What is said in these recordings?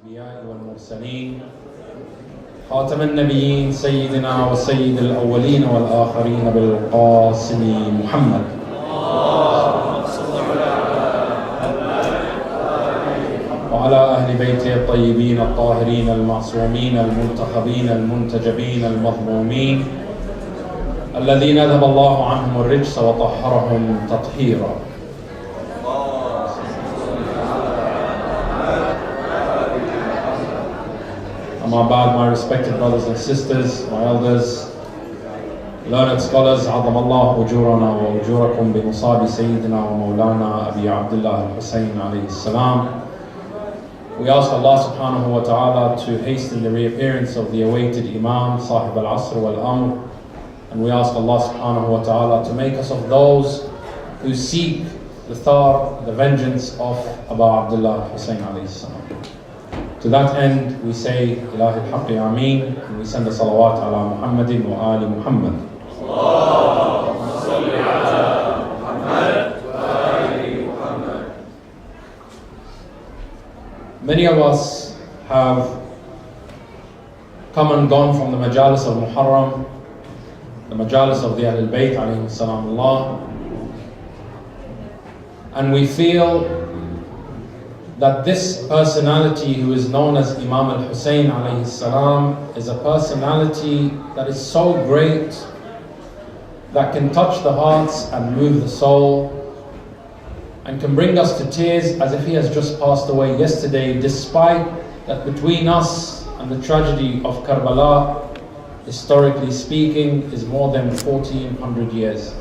الأنبياء والمرسلين خاتم النبيين سيدنا وسيد الأولين والآخرين بالقاسم محمد وعلى أهل بيته الطيبين الطاهرين المعصومين المنتخبين المنتجبين المظلومين الذين أذهب الله عنهم الرجس وطهرهم تطهيرا. Amma ba'd, my respected brothers and sisters, my elders, learned scholars, عظم الله أجورنا وأجوركم بمصاب سيدنا ومولانا أبي عبد الله Hussein عليه السلام. We ask Allah subhanahu wa ta'ala to hasten the reappearance of the awaited Imam, Sahib al-Asr wal-Amr. And we ask Allah subhanahu wa ta'ala to make us of those who seek the thar, the vengeance of Abu Abdullah Hussein alayhi salam. To that end, we say, Ilahi al-Haqqi Ameen, and we send a salawat ala Muhammadin wa ali Muhammad. Allahumma salli ala Muhammad wa ali Muhammad. Many of us have come and gone from the majalis of Muharram, the majalis of the Ahlul Bayt alayhim salamullah, and we feel that this personality who is known as Imam al-Hussein alayhi salam is a personality that is so great that can touch the hearts and move the soul and can bring us to tears as if he has just passed away yesterday, despite that between us and the tragedy of Karbala, historically speaking, is more than 1400 years.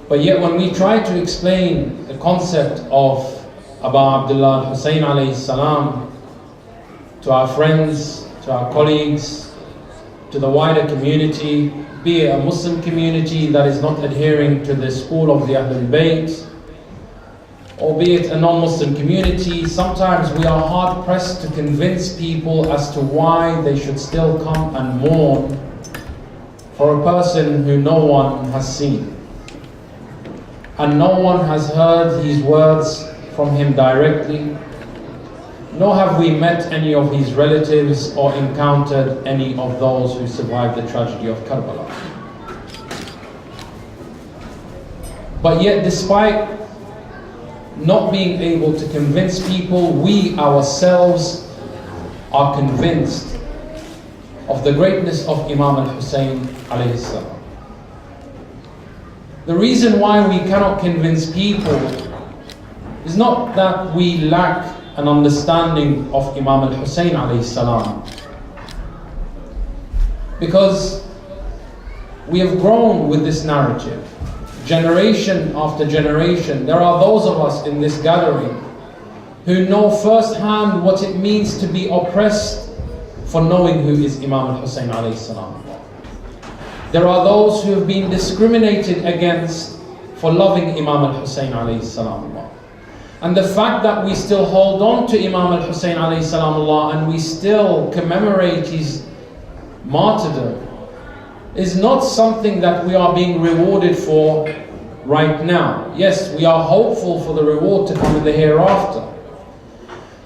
But yet when we try to explain the concept of Abu Abdullah Hussein alayhi salam to our friends, to our colleagues, to the wider community, be it a Muslim community that is not adhering to the school of the Ahlul Bayt, or be it a non-Muslim community, sometimes we are hard pressed to convince people as to why they should still come and mourn for a person who no one has seen. And no one has heard his words from him directly, nor have we met any of his relatives or encountered any of those who survived the tragedy of Karbala. But yet, despite not being able to convince people, we ourselves are convinced of the greatness of Imam al-Hussein alayhi salam. The reason why we cannot convince people is not that we lack an understanding of Imam al-Hussein alayhi salam, because we have grown with this narrative, generation after generation. There are those of us in this gathering who know firsthand what it means to be oppressed for knowing who is Imam al-Hussein alayhi salam. There are those who have been discriminated against for loving Imam al-Hussein alayhi salam. And the fact that we still hold on to Imam al-Hussein alayhi salam and we still commemorate his martyrdom is not something that we are being rewarded for right now. Yes, we are hopeful for the reward to come in the hereafter.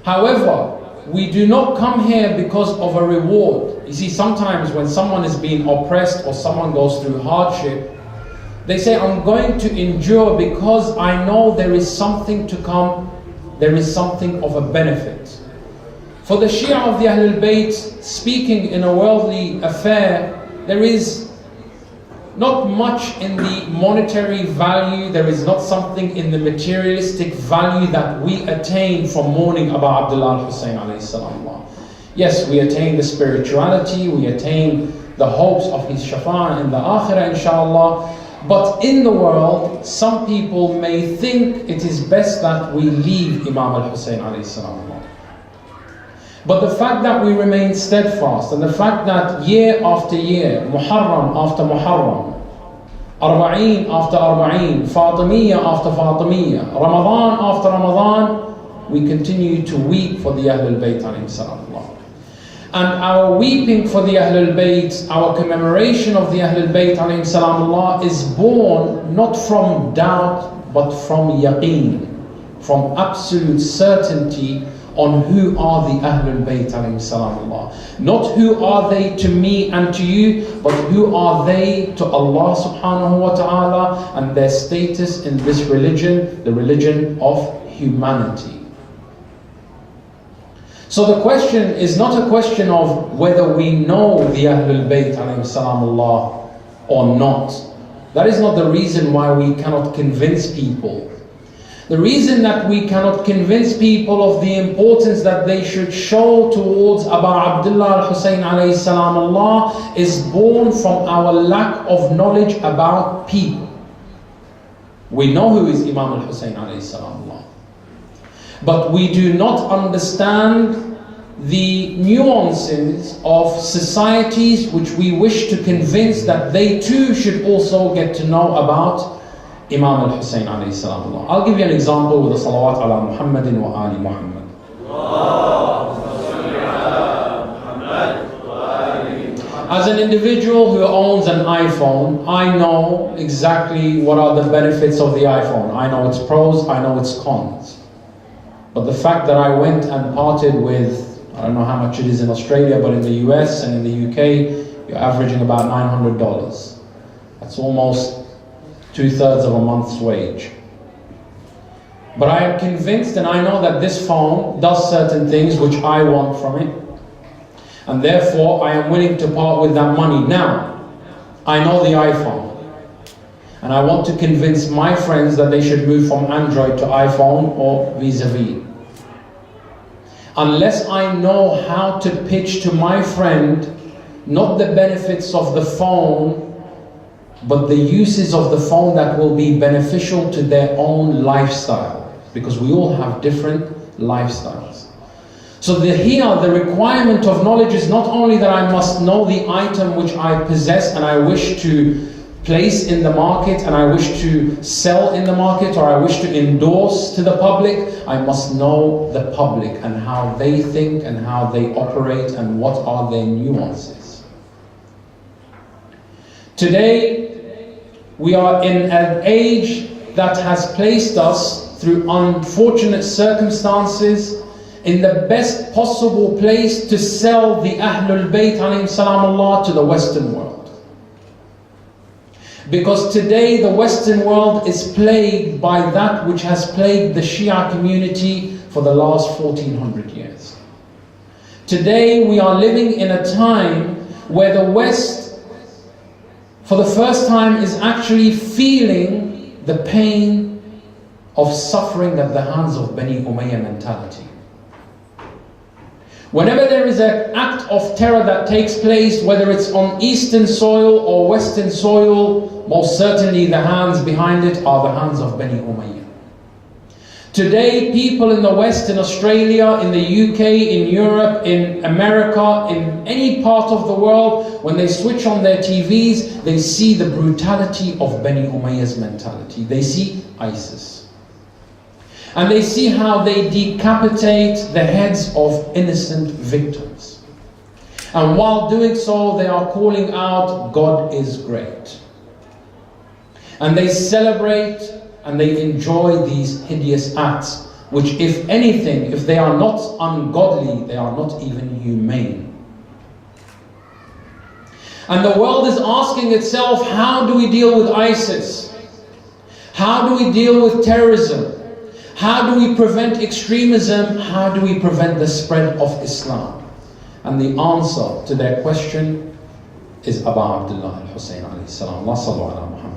However, we do not come here because of a reward. You see, sometimes when someone is being oppressed or someone goes through hardship, they say, I'm going to endure because I know there is something to come, there is something of a benefit. For the Shia of the Ahlul Bayt, speaking in a worldly affair, there is not much in the monetary value, there is not something in the materialistic value that we attain from mourning Abu Abdullah Hussein alayhi salam. Yes, we attain the spirituality, we attain the hopes of his shafa'ah in the akhirah inshallah, but in the world, some people may think it is best that we leave Imam al-Hussein alayhi salam. But the fact that we remain steadfast, and the fact that year after year, Muharram after Muharram, Arba'een after Arba'een, Fatimiyya after Fatimiyya, Ramadan after Ramadan, we continue to weep for the Ahlul Bayt alayhim salam. And our weeping for the Ahlul Bayt, our commemoration of the Ahlul Bayt alayhim salam is born not from doubt, but from yaqeen, from absolute certainty on who are the Ahlul Bayt alayhi salamullah. Not who are they to me and to you, but who are they to Allah subhanahu wa ta'ala and their status in this religion, the religion of humanity. So the question is not a question of whether we know the Ahlul Bayt alayhi salamullah or not. That is not the reason why we cannot convince people. The reason that we cannot convince people of the importance that they should show towards Abu Abdullah al-Hussein alayhi salamullah is born from our lack of knowledge about people. We know who is Imam al-Hussein alayhi salamullah, but we do not understand the nuances of societies which we wish to convince that they too should also get to know about Imam al-Hussein alayhi salamullah. I'll give you an example with the salawat ala Muhammadin wa ali Muhammad. As an individual who owns an iPhone, I know exactly what are the benefits of the iPhone. I know its pros, I know its cons. But the fact that I went and parted with, I don't know how much it is in Australia, but in the US and in the UK, you're averaging about $900. That's almost 2/3 of a month's wage. But I am convinced and I know that this phone does certain things which I want from it. And therefore I am willing to part with that money. Now, I know the iPhone. And I want to convince my friends that they should move from Android to iPhone or vis-a-vis. Unless I know how to pitch to my friend, not the benefits of the phone, but the uses of the phone that will be beneficial to their own lifestyle. Because we all have different lifestyles. So here, the requirement of knowledge is not only that I must know the item which I possess and I wish to place in the market and I wish to sell in the market or I wish to endorse to the public, I must know the public and how they think and how they operate and what are their nuances. Today, we are in an age that has placed us, through unfortunate circumstances, in the best possible place to sell the Ahlul Bayt alayhim salamullah to the Western world. Because today the Western world is plagued by that which has plagued the Shia community for the last 1400 years. Today we are living in a time where the West, for the first time, is actually feeling the pain of suffering at the hands of Bani Umayyah mentality. Whenever there is an act of terror that takes place, whether it's on Eastern soil or Western soil, most certainly the hands behind it are the hands of Bani Umayyah. Today, people in the West, in Australia, in the UK, in Europe, in America, in any part of the world, when they switch on their TVs, they see the brutality of Bani Umayyah's mentality. They see ISIS. And they see how they decapitate the heads of innocent victims. And while doing so, they are calling out, God is great. And they celebrate and they enjoy these hideous acts, which, if anything, if they are not ungodly, they are not even humane. And the world is asking itself, how do we deal with ISIS? How do we deal with terrorism? How do we prevent extremism? How do we prevent the spread of Islam? And the answer to their question is Abu Abdullah al-Hussein alayhi salam. Allah sallu ala Muhammadin.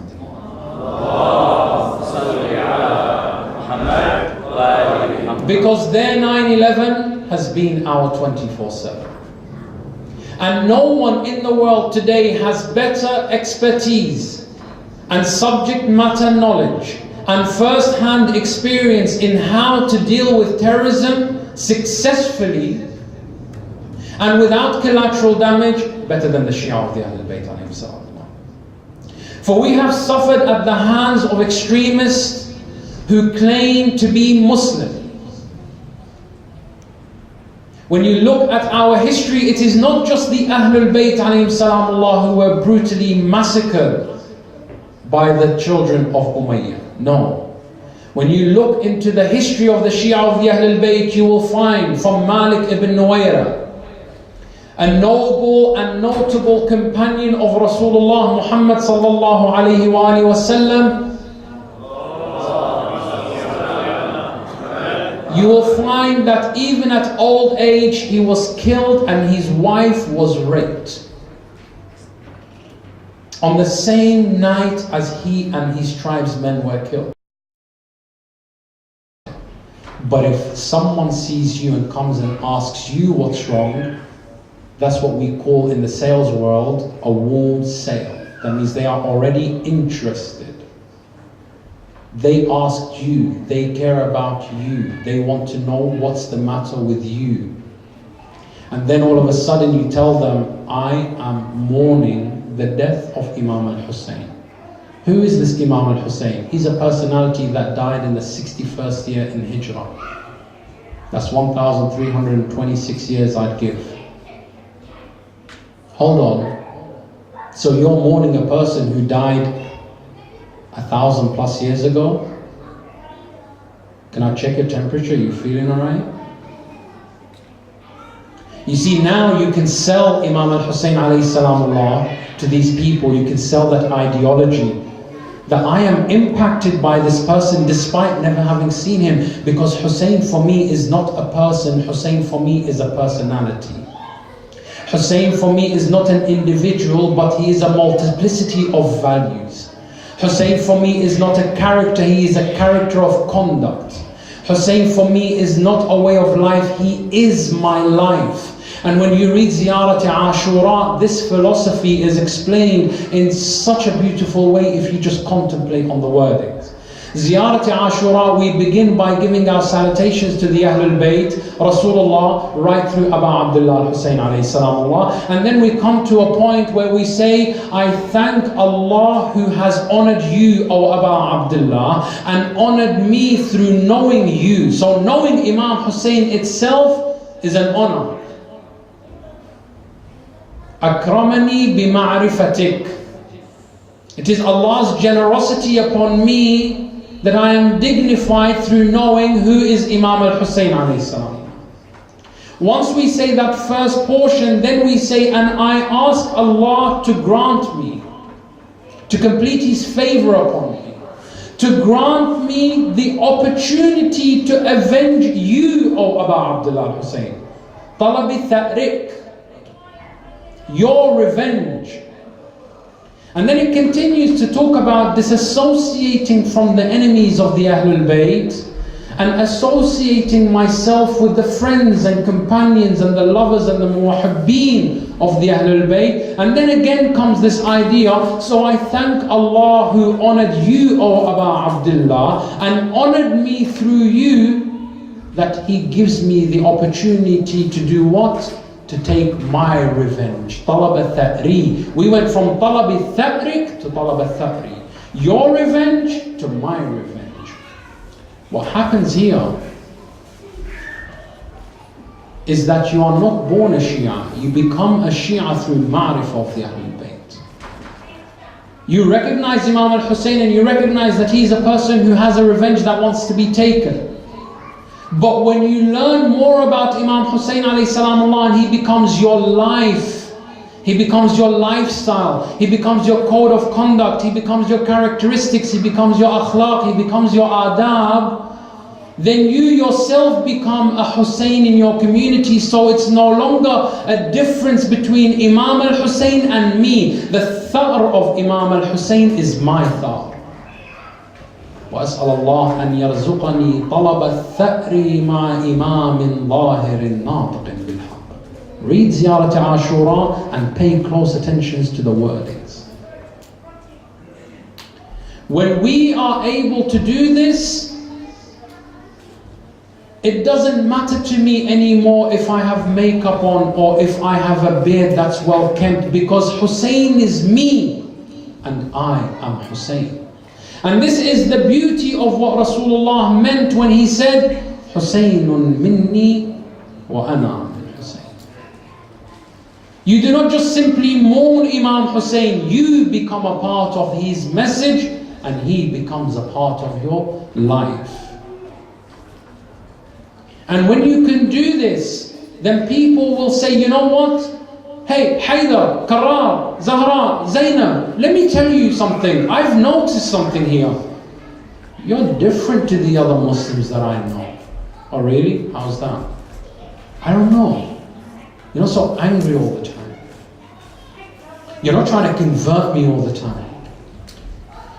Because their 9/11 has been our 24/7. And no one in the world today has better expertise and subject matter knowledge and first-hand experience in how to deal with terrorism successfully and without collateral damage better than the Shia of the Ahlul Bayt alayhim salam. For we have suffered at the hands of extremists who claim to be Muslim. When you look at our history, it is not just the Ahlul Bayt alayhim salamullah who were brutally massacred by the children of Umayyah. No. When you look into the history of the Shia of the Ahlul Bayt, you will find from Malik ibn Nuwayra, a noble and notable companion of Rasulullah Muhammad sallallahu alayhi wa alihi wasallam, you will find that even at old age he was killed and his wife was raped on the same night as he and his tribesmen were killed. But if someone sees you and comes and asks you what's wrong, that's what we call in the sales world a warm sale. That means they are already interested. They asked you, they care about you, they want to know what's the matter with you. And then all of a sudden you tell them, I am mourning the death of Imam al-Hussein. Who is this Imam al-Hussein? He's a personality that died in the 61st year in Hijrah. That's 1,326 years I'd give. Hold on. So you're mourning a person who died 1,000 plus years ago? Can I check your temperature? Are you feeling alright? You see, now you can sell Imam al-Hussein alayhi salamullah to these people. You can sell that ideology, that I am impacted by this person despite never having seen him, because Hussein for me is not a person, Hussein for me is a personality. Hussein for me is not an individual, but he is a multiplicity of values. Hussein for me is not a character, he is a character of conduct. Hussein for me is not a way of life, he is my life. And when you read Ziyarat Ashura, this philosophy is explained in such a beautiful way if you just contemplate on the wordings. Ziyarat Ashura, we begin by giving our salutations to the Ahlul Bayt, Rasulullah, right through Abu Abdullah Hussein alayhi salamullah. And then we come to a point where we say, I thank Allah who has honored you, O Abu Abdullah, and honored me through knowing you. So knowing Imam Hussein itself is an honor. Akramani bima'rifatik. It is Allah's generosity upon me that I am dignified through knowing who is Imam al-Hussein alayhi salam. Once we say that first portion, then we say, and I ask Allah to grant me, to complete His favor upon me, to grant me the opportunity to avenge you, O Abu Abdullah Hussein. Talabi tha'rik, your revenge. And then it continues to talk about disassociating from the enemies of the Ahlul Bayt and associating myself with the friends and companions and the lovers and the muwahibbeen of the Ahlul Bayt. And then again comes this idea, so I thank Allah who honored you, O Abu Abdullah, and honored me through you, that He gives me the opportunity to do what? To take my revenge. Talab al-Tha'ri. We went from Talab al-Tha'rik to Talab al-Tha'ri. Your revenge to my revenge. What happens here is that you are not born a Shia. You become a Shia through Ma'rifah of the Ahlul Bayt. You recognize Imam al-Hussein and you recognize that he is a person who has a revenge that wants to be taken. But when you learn more about Imam Hussein alayhi salamullah, and he becomes your life, he becomes your lifestyle, he becomes your code of conduct, he becomes your characteristics, he becomes your akhlaq, he becomes your adab, then you yourself become a Hussein in your community. So it's no longer a difference between Imam al-Hussein and me. The thar of Imam al-Hussein is my thar. وأسأل الله أن يرزقني طلب الثأر مع إمام ظاهر ناطق بالحق. Read Ziyarat Ashura and pay close attention to the wordings. When we are able to do this, it doesn't matter to me anymore if I have makeup on or if I have a beard that's well kempt, because Hussein is me and I am Hussein. And this is the beauty of what Rasulullah meant when he said, Husaynun minni wa ana min Husayn. You do not just simply mourn Imam Hussein, you become a part of his message and he becomes a part of your life. And when you can do this, then people will say, you know what? Hey, Haydar, Karar, Zahra, Zainab, let me tell you something. I've noticed something here. You're different to the other Muslims that I know. Oh really? How's that? I don't know. You're not so angry all the time. You're not trying to convert me all the time.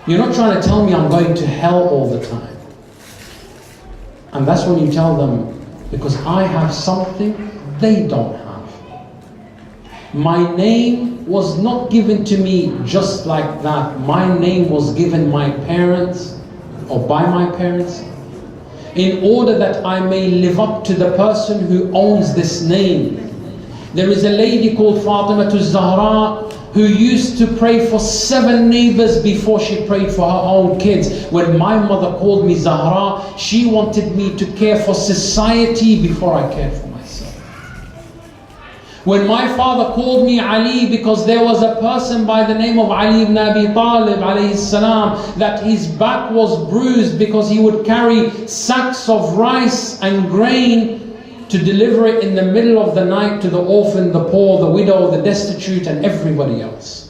You're not trying to tell me I'm going to hell all the time. And that's when you tell them, because I have something they don't have. My name was not given to me just like that. My name was given my parents, or by my parents, in order that I may live up to the person who owns this name. There is a lady called Fatima Zahra who used to pray for 7 neighbors before she prayed for her own kids. When my mother called me Zahra, she wanted me to care for society before I cared for myself. When my father called me Ali, because there was a person by the name of Ali ibn Abi Talib alayhi salam, that his back was bruised because he would carry sacks of rice and grain to deliver it in the middle of the night to the orphan, the poor, the widow, the destitute, and everybody else.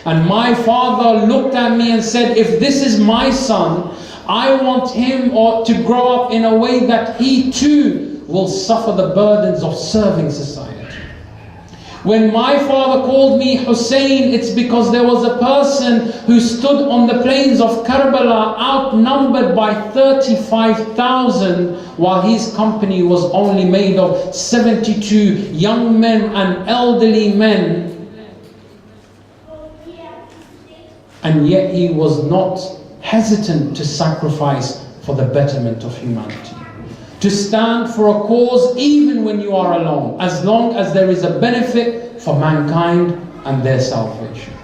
And my father looked at me and said, if this is my son, I want him to grow up in a way that he too will suffer the burdens of serving society. When my father called me Hussein, it's because there was a person who stood on the plains of Karbala outnumbered by 35,000, while his company was only made of 72 young men and elderly men. And yet he was not hesitant to sacrifice for the betterment of humanity. To stand for a cause even when you are alone, as long as there is a benefit for mankind and their salvation.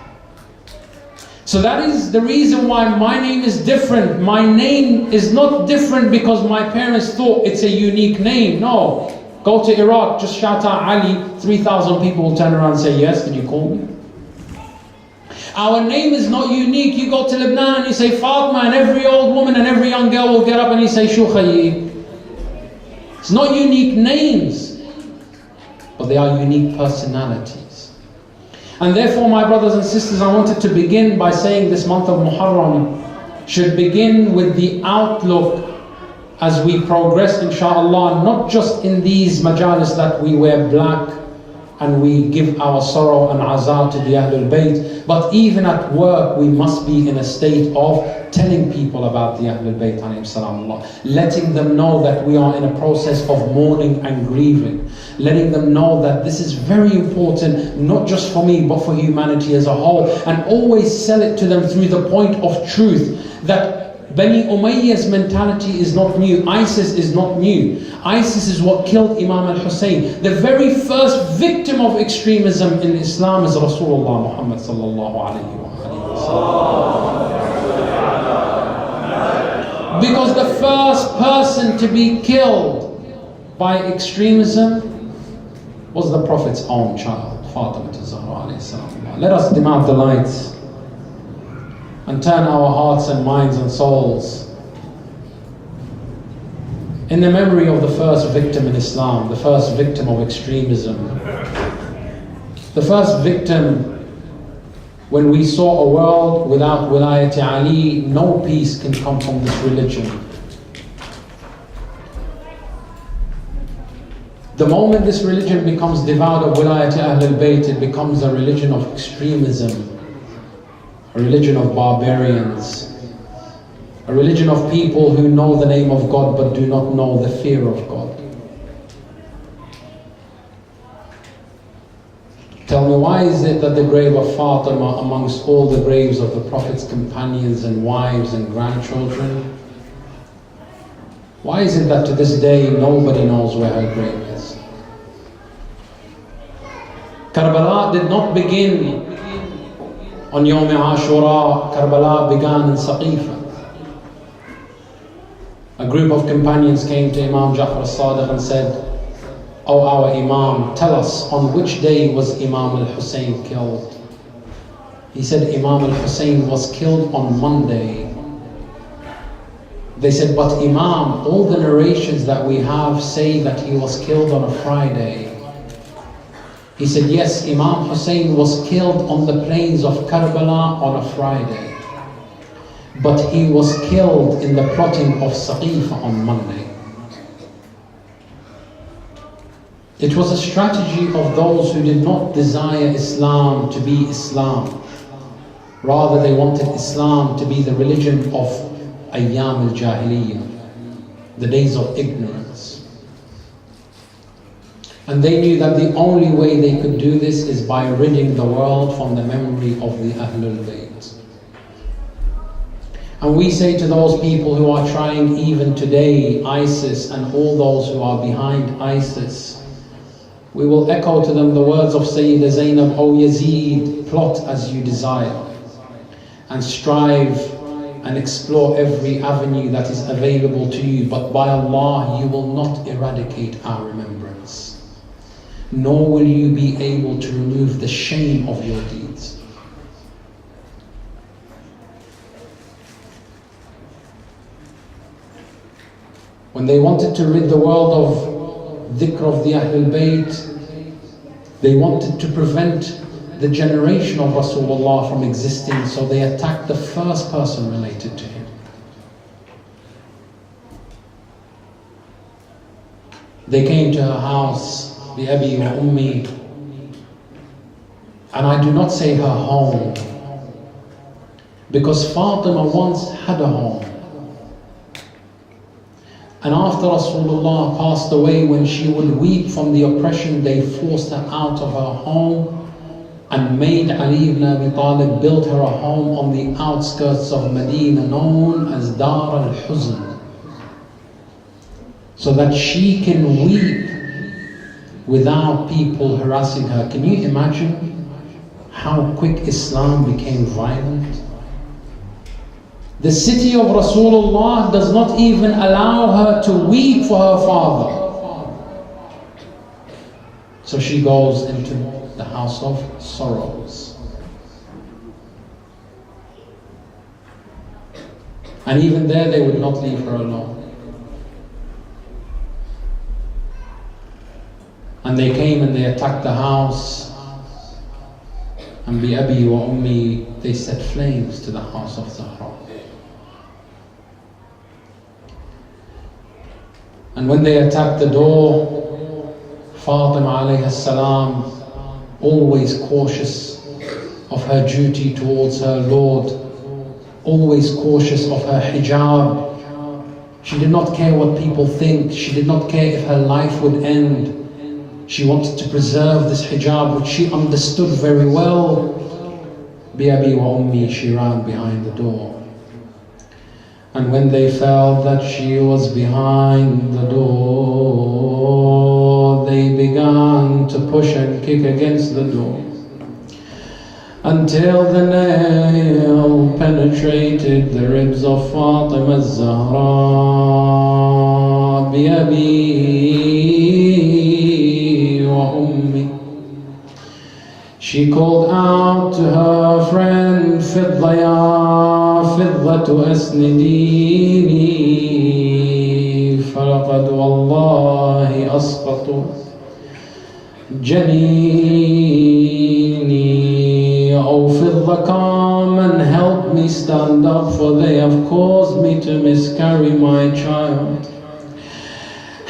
So that is the reason why my name is different. My name is not different because my parents thought it's a unique name. No. Go to Iraq, just shout out Ali, 3,000 people will turn around and say, yes, did you call me? Our name is not unique. You go to Lebanon and you say Fatima, and every old woman and every young girl will get up and you say Shukhayi. It's not unique names, but they are unique personalities. And therefore, my brothers and sisters, I wanted to begin by saying this month of Muharram should begin with the outlook as we progress, inshallah, not just in these majalis that we wear black and we give our sorrow and azar to the Ahlul Bayt, but even at work we must be in a state of telling people about the Ahlul Bayt alayhim salamullah, letting them know that we are in a process of mourning and grieving, letting them know that this is very important, not just for me but for humanity as a whole, and always sell it to them through the point of truth that Bani Umayyah's mentality is not new. ISIS is not new. ISIS is what killed Imam al-Hussein. The very first victim of extremism in Islam is Rasulullah Muhammad sallallahu alayhi wa sallam. Because the first person to be killed by extremism was the Prophet's own child, Fatima Zahra alayhi salam. Let us dim out the lights and turn our hearts and minds and souls in the memory of the first victim in Islam, the first victim of extremism, the first victim when we saw a world without Wilayat Ali. No peace can come from this religion. The moment this religion becomes devoid of Wilayat Ahlul Bayt, it becomes a religion of extremism, a religion of barbarians, a religion of people who know the name of God but do not know the fear of God. Tell me, why is it that the grave of Fatima amongst all the graves of the Prophet's companions and wives and grandchildren, why is it that to this day nobody knows where her grave is? Karbala did not begin on Yawm Ashura. Karbala began in Saqifa. A group of companions came to Imam Ja'far al-Sadiq and said, "O our Imam, tell us, on which day was Imam al-Hussein killed?" He said, "Imam al-Hussein was killed on Monday." They said, but Imam, all the narrations that we have say that he was killed on a Friday. He said, yes, Imam Hussein was killed on the plains of Karbala on a Friday. But he was killed in the plotting of Saqifa on Monday. It was a strategy of those who did not desire Islam to be Islam. Rather, they wanted Islam to be the religion of Ayyam al-Jahiliyyah, the days of ignorance. And they knew that the only way they could do this is by ridding the world from the memory of the Ahlul Bayt. And we say to those people who are trying even today, ISIS and all those who are behind ISIS, we will echo to them the words of Sayyida Zainab, O Yazid, plot as you desire, and strive and explore every avenue that is available to you, but by Allah, you will not eradicate our remembrance, nor will you be able to remove the shame of your deeds. When they wanted to rid the world of dhikr of the Ahlul Bayt, they wanted to prevent the generation of Rasulullah from existing, so they attacked the first person related to him. They came to her house, bi abi wa ummi, and I do not say her home, because Fatima once had a home. And after Rasulullah passed away, when she would weep from the oppression, they forced her out of her home and made Ali ibn Abi Talib build her a home on the outskirts of Medina known as Dar al-Huzn, so that she can weep without people harassing her. Can you imagine how quick Islam became violent? The city of Rasulullah does not even allow her to weep for her father. So she goes into the house of sorrows. And even there they would not leave her alone. And they came and they attacked the house. And bi abi wa ummi, they set flames to the house of Zahra. And when they attacked the door, Fatima alayhi salam, always cautious of her duty towards her Lord, always cautious of her hijab. She did not care what people think. She did not care if her life would end. She wanted to preserve this hijab, which she understood very well. Bi abi wa ummi, she ran behind the door. And when they felt that she was behind the door, they began to push and kick against the door until the nail penetrated the ribs of Fatima az-Zahra. Bi abi wa ummi. She called out to her friend, Fidda ya Fiddatu asnidini, falaqad wallahi asqatu janini. Oh Fidda, come and help me stand up, for they have caused me to miscarry my child.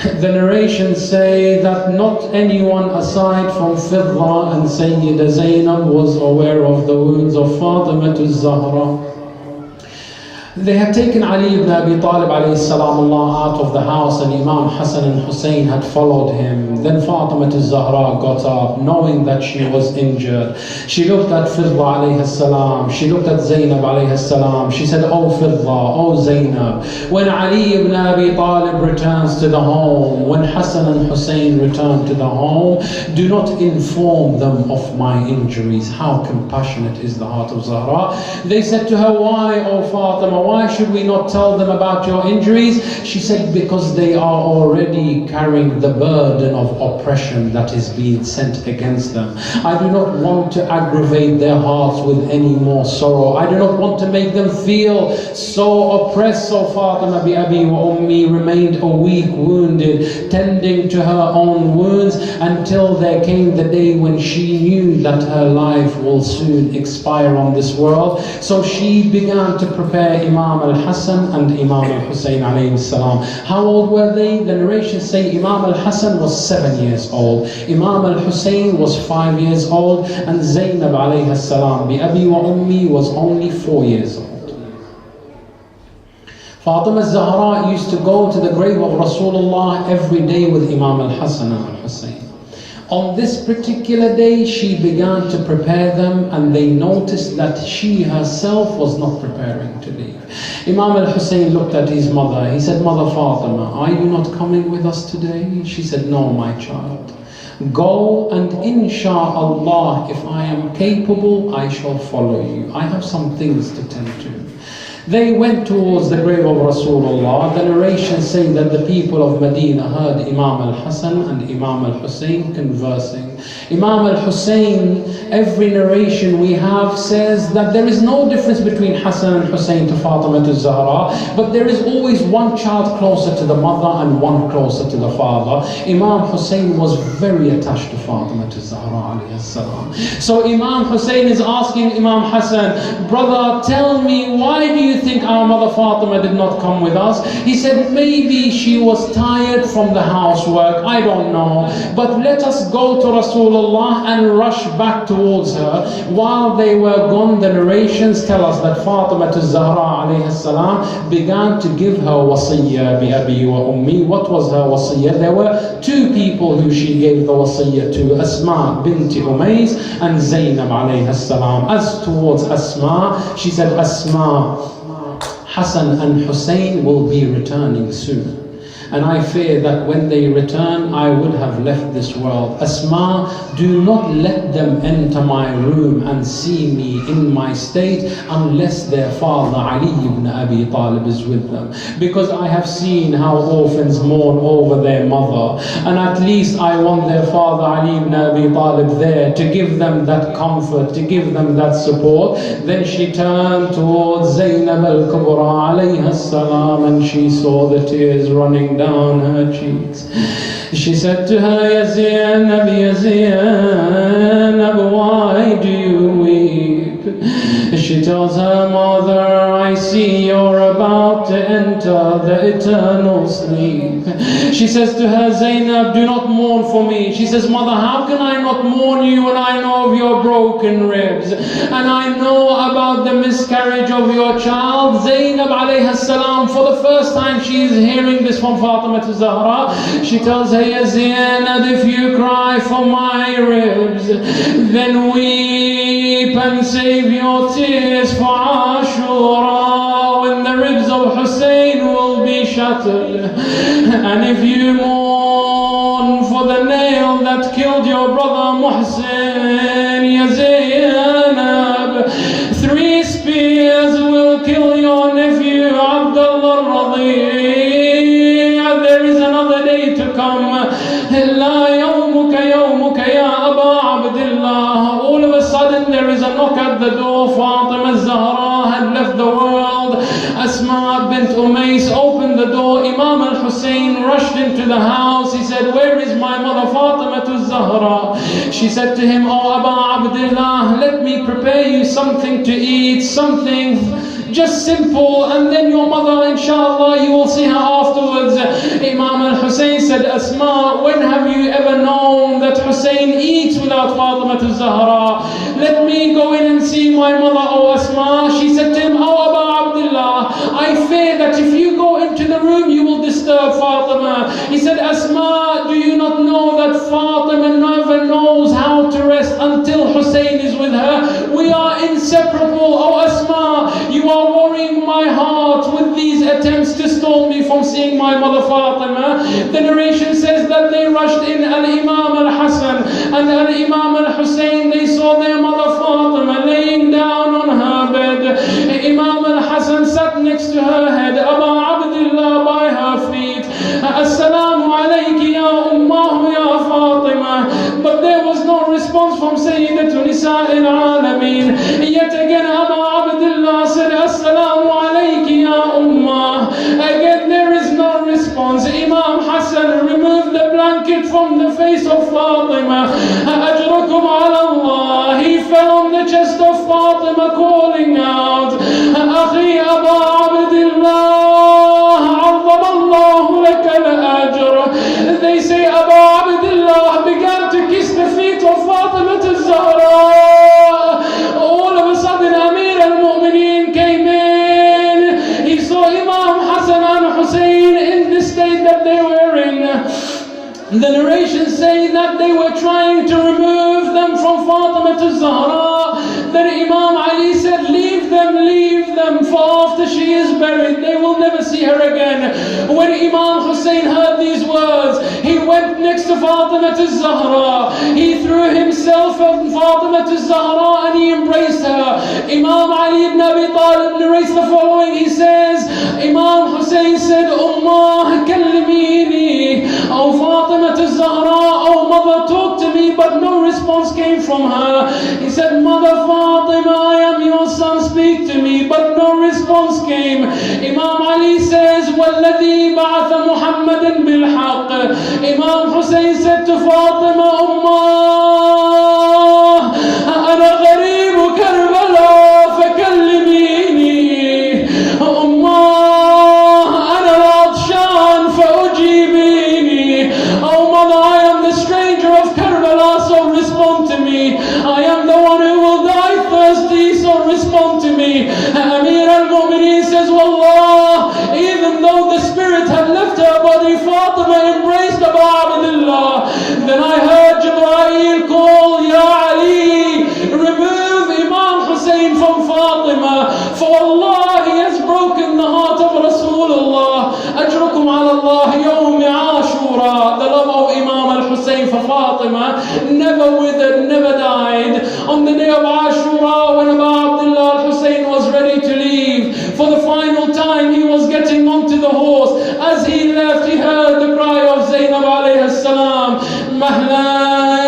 The narrations say that not anyone aside from Fidda and Sayyida Zainab was aware of the wounds of Fatima az-Zahra. They had taken Ali ibn Abi Talib alayhi salam Allah out of the house, and Imam Hassan and Hussein had followed him. Then Fatima az-Zahra got up, knowing that she was injured. She looked at Fidda alayhi salam, she looked at Zainab alayhi salam. She said, Oh Fidda, oh Zainab, when Ali ibn Abi Talib returns to the home, when Hassan and Hussein return to the home, do not inform them of my injuries. How compassionate is the heart of Zahra. They said to her, why, oh Fatima, why should we not tell them about your injuries? She said, because they are already carrying the burden of oppression that is being sent against them. I do not want to aggravate their hearts with any more sorrow. I do not want to make them feel so oppressed. So Fatima bi Abi wa Ummi remained a week, wounded, tending to her own wounds until there came the day when she knew that her life will soon expire on this world. So she began to prepare Imam al-Hassan and Imam al-Hussein alayhi salam. How old were they? The narrations say Imam al-Hassan was 7 years old, Imam al-Hussein was 5 years old, and Zainab alayhi salam bi Abi wa Ummi was only 4 years old. Fatima Zahra used to go to the grave of Rasulullah every day with Imam al-Hassan and al-Hussein. On this particular day, she began to prepare them, and they noticed that she herself was not preparing to leave. Imam al-Hussein looked at his mother. He said, Mother Fatima, are you not coming with us today? She said, no, my child. Go, and insha'Allah, if I am capable, I shall follow you. I have some things to tend to. They went towards the grave of Rasulullah. The narrations say that the people of Medina heard Imam al-Hassan and Imam al-Hussein conversing. Imam al-Hussein, every narration we have says that there is no difference between Hassan and Hussein to Fatima to Zahra, but there is always one child closer to the mother and one closer to the father. Imam Hussein was very attached to Fatima to Zahra alayhi salam. So Imam Hussein is asking Imam Hassan, brother, tell me, why do you think our mother Fatima did not come with us? He said, maybe she was tired from the housework, I don't know, but let us go to Rasulullah and rush back towards her. While they were gone, the narrations tell us that Fatima to Zahra alayhi salam began to give her wasiyya bi Abi wa Ummi. What was her wasiyya? There were two people who she gave the wasiyya to, Asma binti Umays and Zainab alayhi salam. As towards Asma, she said, Asma, Hassan and Hussein will be returning soon, and I fear that when they return, I would have left this world. Asma, do not let them enter my room and see me in my state unless their father Ali ibn Abi Talib is with them, because I have seen how orphans mourn over their mother, and at least I want their father Ali ibn Abi Talib there to give them that comfort, to give them that support. Then she turned towards Zainab al-Kubra alayha salam, and she saw the tears running down her cheeks. She said to her, Ya Zainab, Ya Zainab, why do you weep? She tells her mother, I see you're about to enter the eternal sleep. She says to her, Zainab, do not mourn for me. She says, mother, how can I not mourn you when I know of your broken ribs, and I know about the miscarriage of your child? Zainab alayhi salam, for the first time she is hearing this from Fatima to Zahra. She tells her, Ya Zainab, if you cry for my ribs, then weep and save your tears for Ashura, when the ribs of Hussein will be shattered. And if you mourn for the nail that killed your brother Muhsin, Ya Zainab, 3 spears will kill your nephew Abdullah Radhi. There is another day to come. La yawmuka yawmuka ya Aba Abdullah. All of a sudden there is a knock at the door. Fatima Zahra had left the world. Asma bint Umays opened the door. Imam al-Hussein rushed into the house. He said, where is my mother Fatima to Zahra? She said to him, oh Aba Abdullah, let me prepare you something to eat, something just simple, and then your mother, inshallah, you will see her afterwards. Imam al-Hussein said, Asma, when have you ever known that Hussein eats without Fatima to Zahra? Let me go in and see my mother, oh Asma. She said to him, oh Aba Abdullah, I fear that if you go into the room, you will disturb Fatima. He said, Asma, do you not know that Fatima never knows how to rest until Hussein is with her? We are inseparable, oh Asma. You are worrying my heart with these attempts to stop me from seeing my mother Fatima. The narration says that they rushed in Al-Imam al-Hassan and Al-Imam al-Hussein. They saw their mother Fatima laying down on her bed. Imam al-Hassan sat next her head, Aba Abdullah, by her feet. Assalamu alayki ya Ummah ya Fatima. But there was no response from Sayyidatu Nisa'il Alameen. Yet again Aba Abdullah said, Assalamu alayki ya Ummah. Again there is no response. Imam Hassan removed the blanket from the face of Fatima. Ajrakum ala Allah. He fell on the chest of Fatima calling out, Akhi Aba Abdullah, Azam Allahu laka al-ajr. They say Aba Abdullah began to kiss the feet of Fatima al-Zahra. All of a sudden Amir al-Mu'mineen came in. He saw Imam Hassan and Hussein in the state that they were in. The narrations say that they were trying to remove them from Fatima al-Zahra. Then Imam Ali said, leave them, for after she is buried, they will never see her again. When Imam Hussein heard these words, he went next to Fatima al-Zahra. He threw himself on Fatima al-Zahra and he embraced her. Imam Ali ibn Abi Talib narrates the following. He says, Imam Hussein said, Ummah kallimini, O Fatima al-Zahra, O mother, talk to me, but no response came from her. He said, Mother Fatima, I am your son, speak to me, but no response came. Imam Ali says, وَالَّذِي بَعَثَ مُحَمَّدًا بِالْحَقِّ. Imam Hussein said to Fatima, Ummah, أَنَا غَرِيبُ كَرْبَلَا فَكَلِّمِينِي. Ummah, أَنَا الْعَطْشَانِ فَأُجِيبِيني. Oh mother, I am the stranger of Karbala, so respond to me. I am the one who will die thirsty, so respond to me. Amir al-Mu'mineen says, Wallah, even though the spirit had left her body, Fatima embraced Abu Abdullah. Then I heard Jibreel call, Ya Ali, remove Imam Hussein from Fatima, for Allah, he has broken the heart of Rasulullah. Ajrakum ala Allah, Yawm Ashura. The love of Imam al-Hussein for Fatima never withered, never died. On the day of Ashura, when Abu Abdullah al-Hussein was ready to leave, for the final time he was getting onto the horse. As he left, he heard the cry of Zainab alayhi salam,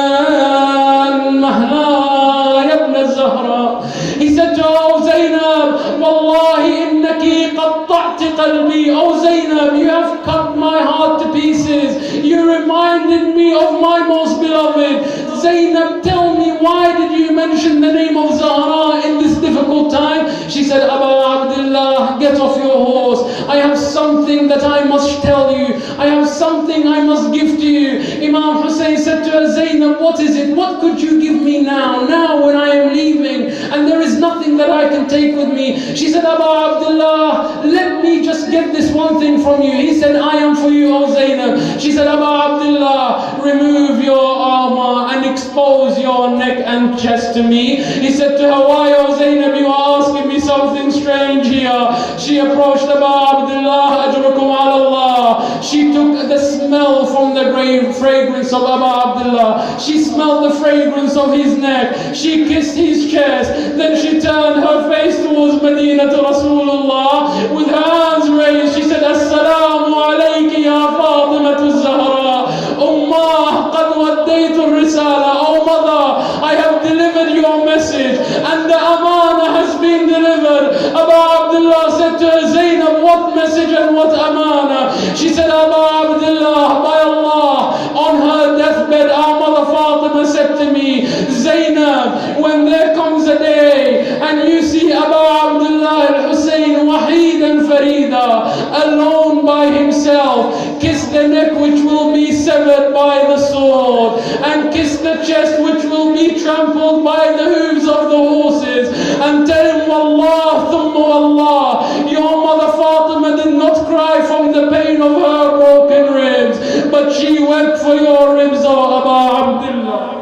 Mahlan, Mahlan, ibn Zahra. He said to her, Zainab, Wallahi innaki qatta'ti qalbi. Oh Zainab, you have cut my heart to pieces. You reminded me of my most beloved. Zainab, tell me, why did you mention the name of Zahra in this difficult time? She said, Abu Abdullah, get off your horse. I have something that I must tell you. I have something I must give to you. Imam Hussein said to her, Zainab, what is it? What could you give me now when I am leaving and there is nothing that I can take with me? She said, Abu Abdullah, let me just get this one thing from you. He said, I am for you, O Zainab. She said, Abu Abdullah, remove your armor and expose your neck and chest to me. He said to her, why, O Zainab, you are asking me something strange here. She approached Abu Abdullah, Ajrakum ala Allah. She took the smell from the fragrance of Abu Abdullah. She smelled the fragrance of his neck. She kissed his chest. Then she turned her face towards Medina to Rasulullah with her hands raised. She said, Assalamu alayki ya Fatima al-Zahra. Ummah, qad waddaytu al-risala. Oh mother, I have delivered your message and the amana has been delivered. Abu Abdullah said to her, Zainab, what message and what amana? She said, Abu Abdullah, by Allah, on her deathbed, our mother Fatima said to me, Zainab, when there comes a day and you see Abu Abdullah al-Hussein waheed and farida, alone by himself, kiss the neck which will be severed by the sword, and kiss the chest which will be trampled by the hooves of the horses, and tell him, Wallah, thumma wallah, your mother Fatima did not cry from the pain of her broken ribs, but she wept for your ribs, O Abu Abdullah.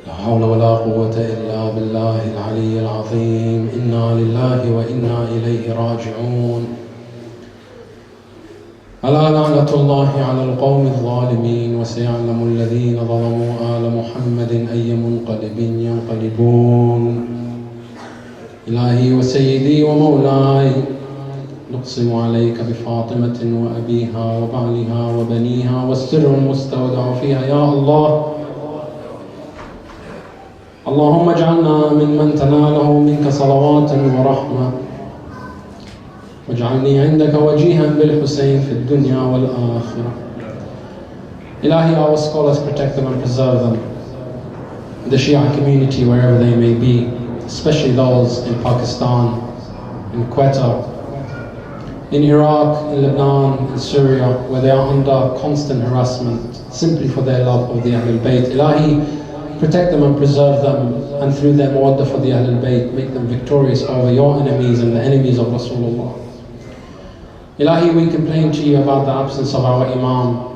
لا حول ولا قوة إلا بالله العلي العظيم. إنا لله وإنا إليه راجعون. ألا لعنة الله على القوم الظالمين وسيعلم الذين ظلموا آل محمد أي منقلب ينقلبون. إلهي وسيدي ومولاي، نقسم عليك بفاطمة وأبيها وبعلها وبنيها والسر المستودع فيها يا الله. اللهم اجعلنا ممن تناله منك صلوات ورحمة، واجعلني عندك وجيها بالحسين في الدنيا والآخرة. Ilahi, our scholars, protect them and preserve them. The Shia community, wherever they may be, especially those in Pakistan, in Quetta, in Iraq, in Lebanon, in Syria, where they are under constant harassment simply for their love of the Ahlul Bayt. Ilahi, protect them and preserve them, and through their mawaddah for the Ahlul Bayt, make them victorious over your enemies and the enemies of Rasulullah. Ilahi, we complain to you about the absence of our Imam.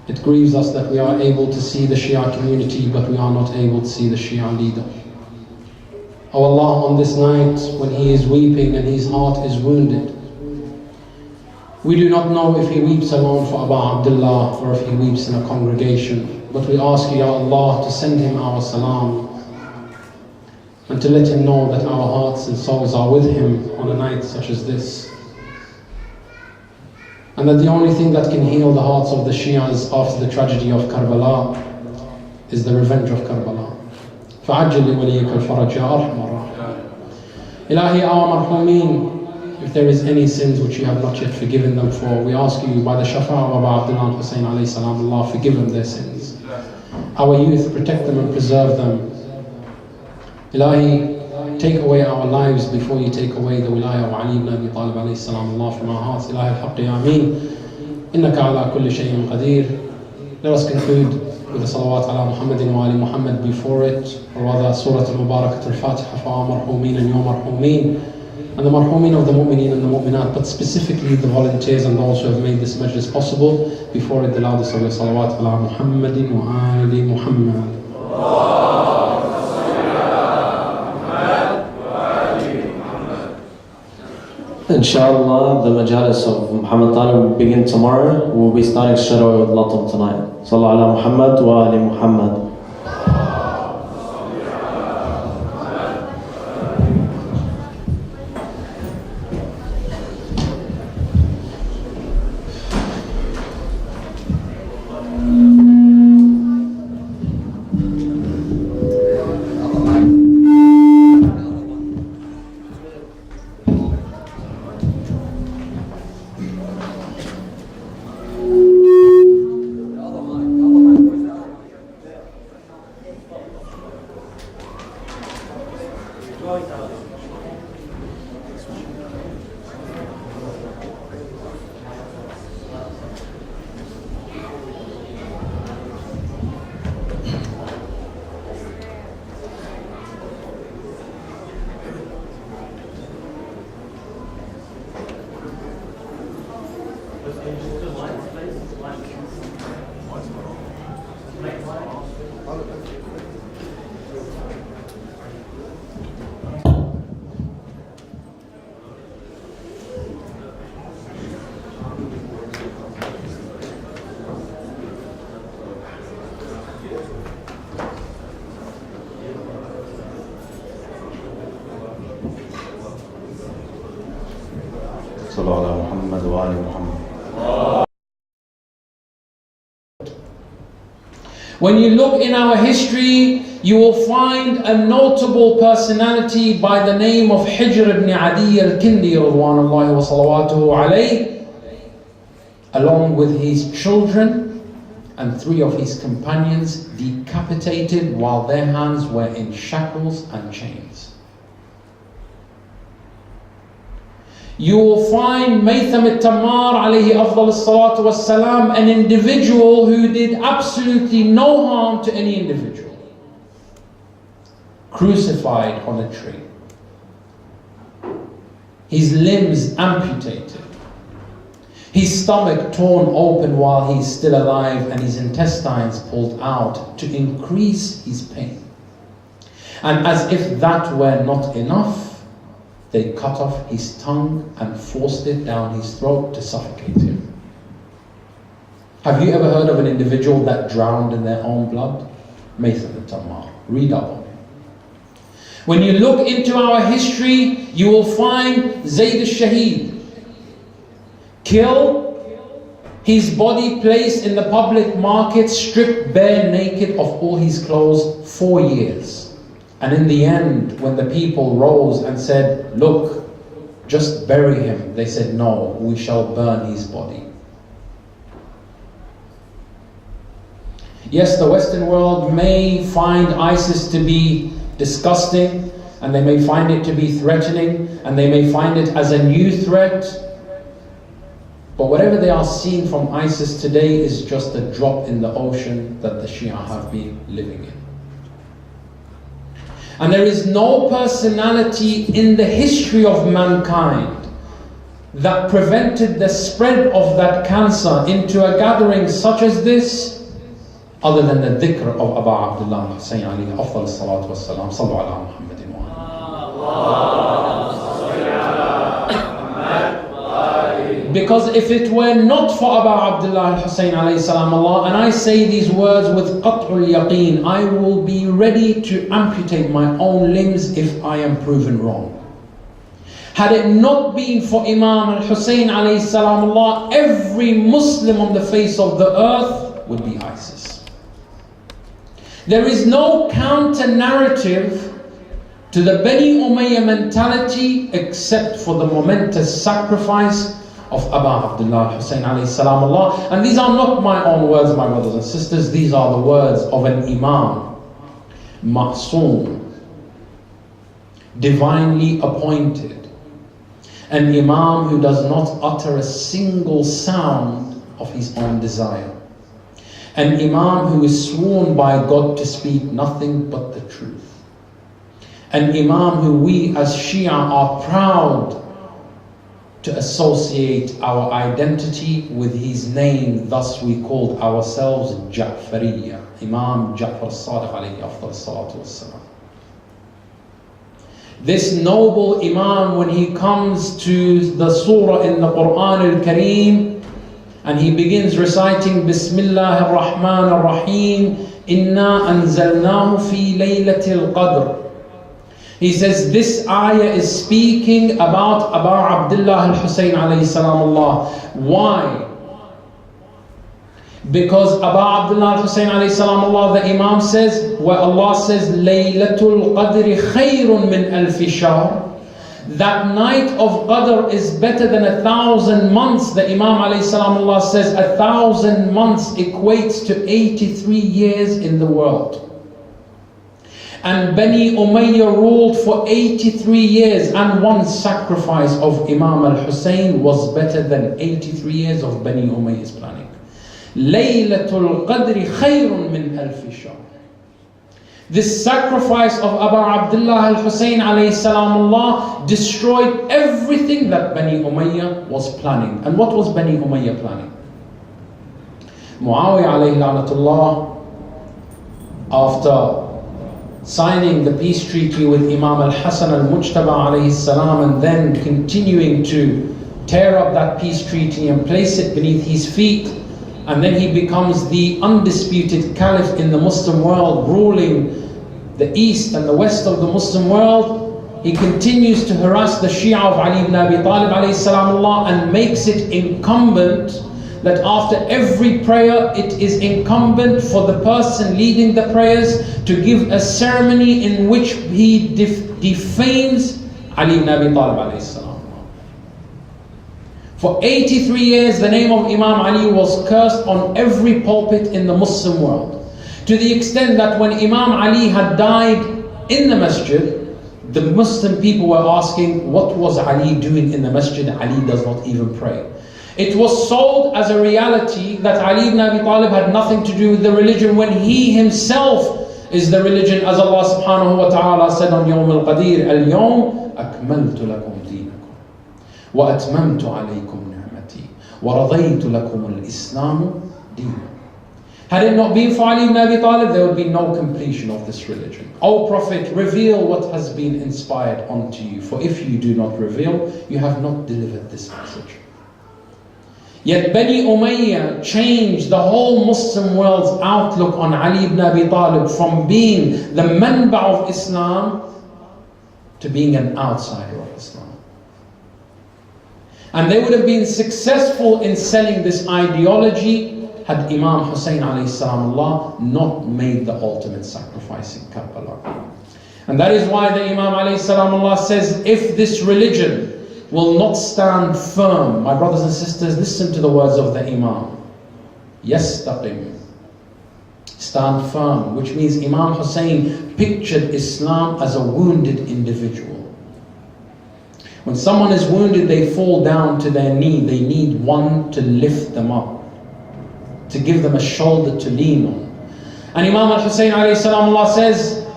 It grieves us that we are able to see the Shia community, but we are not able to see the Shia leader. O Allah, on this night, when he is weeping and his heart is wounded, we do not know if he weeps alone for Abu Abdullah or if he weeps in a congregation, but we ask you, Ya Allah, to send him our salam and to let him know that our hearts and souls are with him on a night such as this. And that the only thing that can heal the hearts of the Shias after the tragedy of Karbala is the revenge of Karbala. فَعَجِّلْ لِوَلِيِّكَ الْفَرَجْ يَا أَرْحَمَ الرَّاحِمِينَ. Ilahi, our marhumin, if there is any sins which you have not yet forgiven them for, we ask you by the shafa of Abu Abdullah and Hussein alayhi salam, Allah, forgive them their sins. Our youth, protect them and preserve them. Ilahi, take away our lives before you take away the wilayah of Ali ibn Abi Talib alayhi salam, Allah, from our hearts. Ilahi al-haqq ya ameen. Innaka ala kulli shay'in qadir. Let us conclude with the salawat ala Muhammadin wa ali Muhammad before it, or rather Surah al-Mubarakat al-Fatiha for our marhumin and your marhumin, and the marhumin of the mu'mineen and the mu'minat, but specifically the volunteers and those who have made this majlis possible. Before it, the loudest of the salawat ala Muhammadin wa ali Muhammad. Inshallah, the majalis of Muhammad Talib will begin tomorrow. We'll be starting straight away with Latam tonight. Sallallahu ala Muhammad wa ali Muhammad. When you look in our history, you will find a notable personality by the name of Hijr ibn Adi al-Kindi radwanullahi wa salawatuhu alayh, along with his children and 3 of his companions, decapitated while their hands were in shackles and chains. You will find Maytham al-Tammar alayhi afdal as-salatu was-salam, an individual who did absolutely no harm to any individual, crucified on a tree, his limbs amputated, his stomach torn open while he's still alive, and his intestines pulled out to increase his pain. And as if that were not enough, they cut off his tongue and forced it down his throat to suffocate him. Have you ever heard of an individual that drowned in their own blood? Maythan al-Tammar. Read up on it. When you look into our history, you will find Zayd al-Shaheed killed, his body placed in the public market, stripped bare naked of all his clothes, 4 years. And in the end, when the people rose and said, look, just bury him, they said, no, we shall burn his body. Yes, the Western world may find ISIS to be disgusting, and they may find it to be threatening, and they may find it as a new threat. But whatever they are seeing from ISIS today is just a drop in the ocean that the Shia have been living in. And there is no personality in the history of mankind that prevented the spread of that cancer into a gathering such as this, other than the dhikr of Abu Abdullah Hussein alayhi afdal salatu wassalam. Sallu ala Muhammadin wa alihi. Because if it were not for Abu Abdullah Hussein alayhi salam Allah, and I say these words with qat'ul yaqeen, I will be ready to amputate my own limbs if I am proven wrong. Had it not been for Imam al-Hussein alayhi salam Allah, every Muslim on the face of the earth would be ISIS. There is no counter-narrative to the Bani Umayyah mentality except for the momentous sacrifice of Abu Abdullah Hussein alayhi salam Allah. And these are not my own words, my brothers and sisters. These are the words of an Imam, Ma'soom, divinely appointed. An Imam who does not utter a single sound of his own desire. An Imam who is sworn by God to speak nothing but the truth. An Imam who we as Shia are proud to associate our identity with his name. Thus we called ourselves Ja'fariyya. Imam Ja'far al-Sadiq alayhi afdal salatu wassalam. This noble Imam, when he comes to the surah in the Quran al-Kareem, and he begins reciting Bismillah ar-Rahman ar-Rahim, Inna anzalnahu fi laylatil qadr. He says this ayah is speaking about Abu Abdullah al-Hussein alayhi salam Allah. Why? Because Abu Abdullah al-Hussein alayhi salam Allah, the Imam says, where Allah says, Laylatul Qadri khayrun min alfi shahr. That night of Qadr is better than 1,000 months. The Imam alayhi salam Allah says 1,000 months equates to 83 years in the world. And Bani Umayyah ruled for 83 years, and one sacrifice of Imam al-Hussein was better than 83 years of Bani Umayyah's planning. Laylatul Qadri khayrun min alfi shahr. This sacrifice of Abu Abdullah al-Hussein alayhi salam Allah destroyed everything that Bani Umayyah was planning. And what was Bani Umayyah planning? Muawiyah alayhi la'natullah, after signing the peace treaty with Imam al-Hasan al-Mujtaba alayhi salam, and then continuing to tear up that peace treaty and place it beneath his feet, and then he becomes the undisputed caliph in the Muslim world, ruling the east and the west of the Muslim world. He continues to harass the Shia of Ali ibn Abi Talib alayhi salam Allah, and makes it incumbent that after every prayer it is incumbent for the person leading the prayers to give a ceremony in which he defames Ali ibn Abi Talib alayhi salam. For 83 years, the name of Imam Ali was cursed on every pulpit in the Muslim world. To the extent that when Imam Ali had died in the masjid, the Muslim people were asking, what was Ali doing in the masjid? Ali does not even pray. It was sold as a reality that Ali ibn Abi Talib had nothing to do with the religion, when he himself is the religion, as Allah subhanahu wa ta'ala said on Yawm al-Qadir, Al-Yawm akmaltu lakum dinakum wa atmamtu alaykum ni'mati wa radaytu lakum al-Islamu dina. Had it not been for Ali ibn Abi Talib, there would be no completion of this religion. O Prophet, reveal what has been inspired unto you, for if you do not reveal, you have not delivered this message. Yet Bani Umayyah changed the whole Muslim world's outlook on Ali ibn Abi Talib from being the manba of Islam to being an outsider of Islam. And they would have been successful in selling this ideology had Imam Hussein alayhi salam not made the ultimate sacrifice in Karbala. And that is why the Imam alayhi salam says, if this religion will not stand firm, my brothers and sisters, listen to the words of the Imam. Yastaqim. Stand firm, which means Imam Hussein pictured Islam as a wounded individual. When someone is wounded, they fall down to their knee. They need one to lift them up, to give them a shoulder to lean on. And Imam al-Hussein alayhi salam says,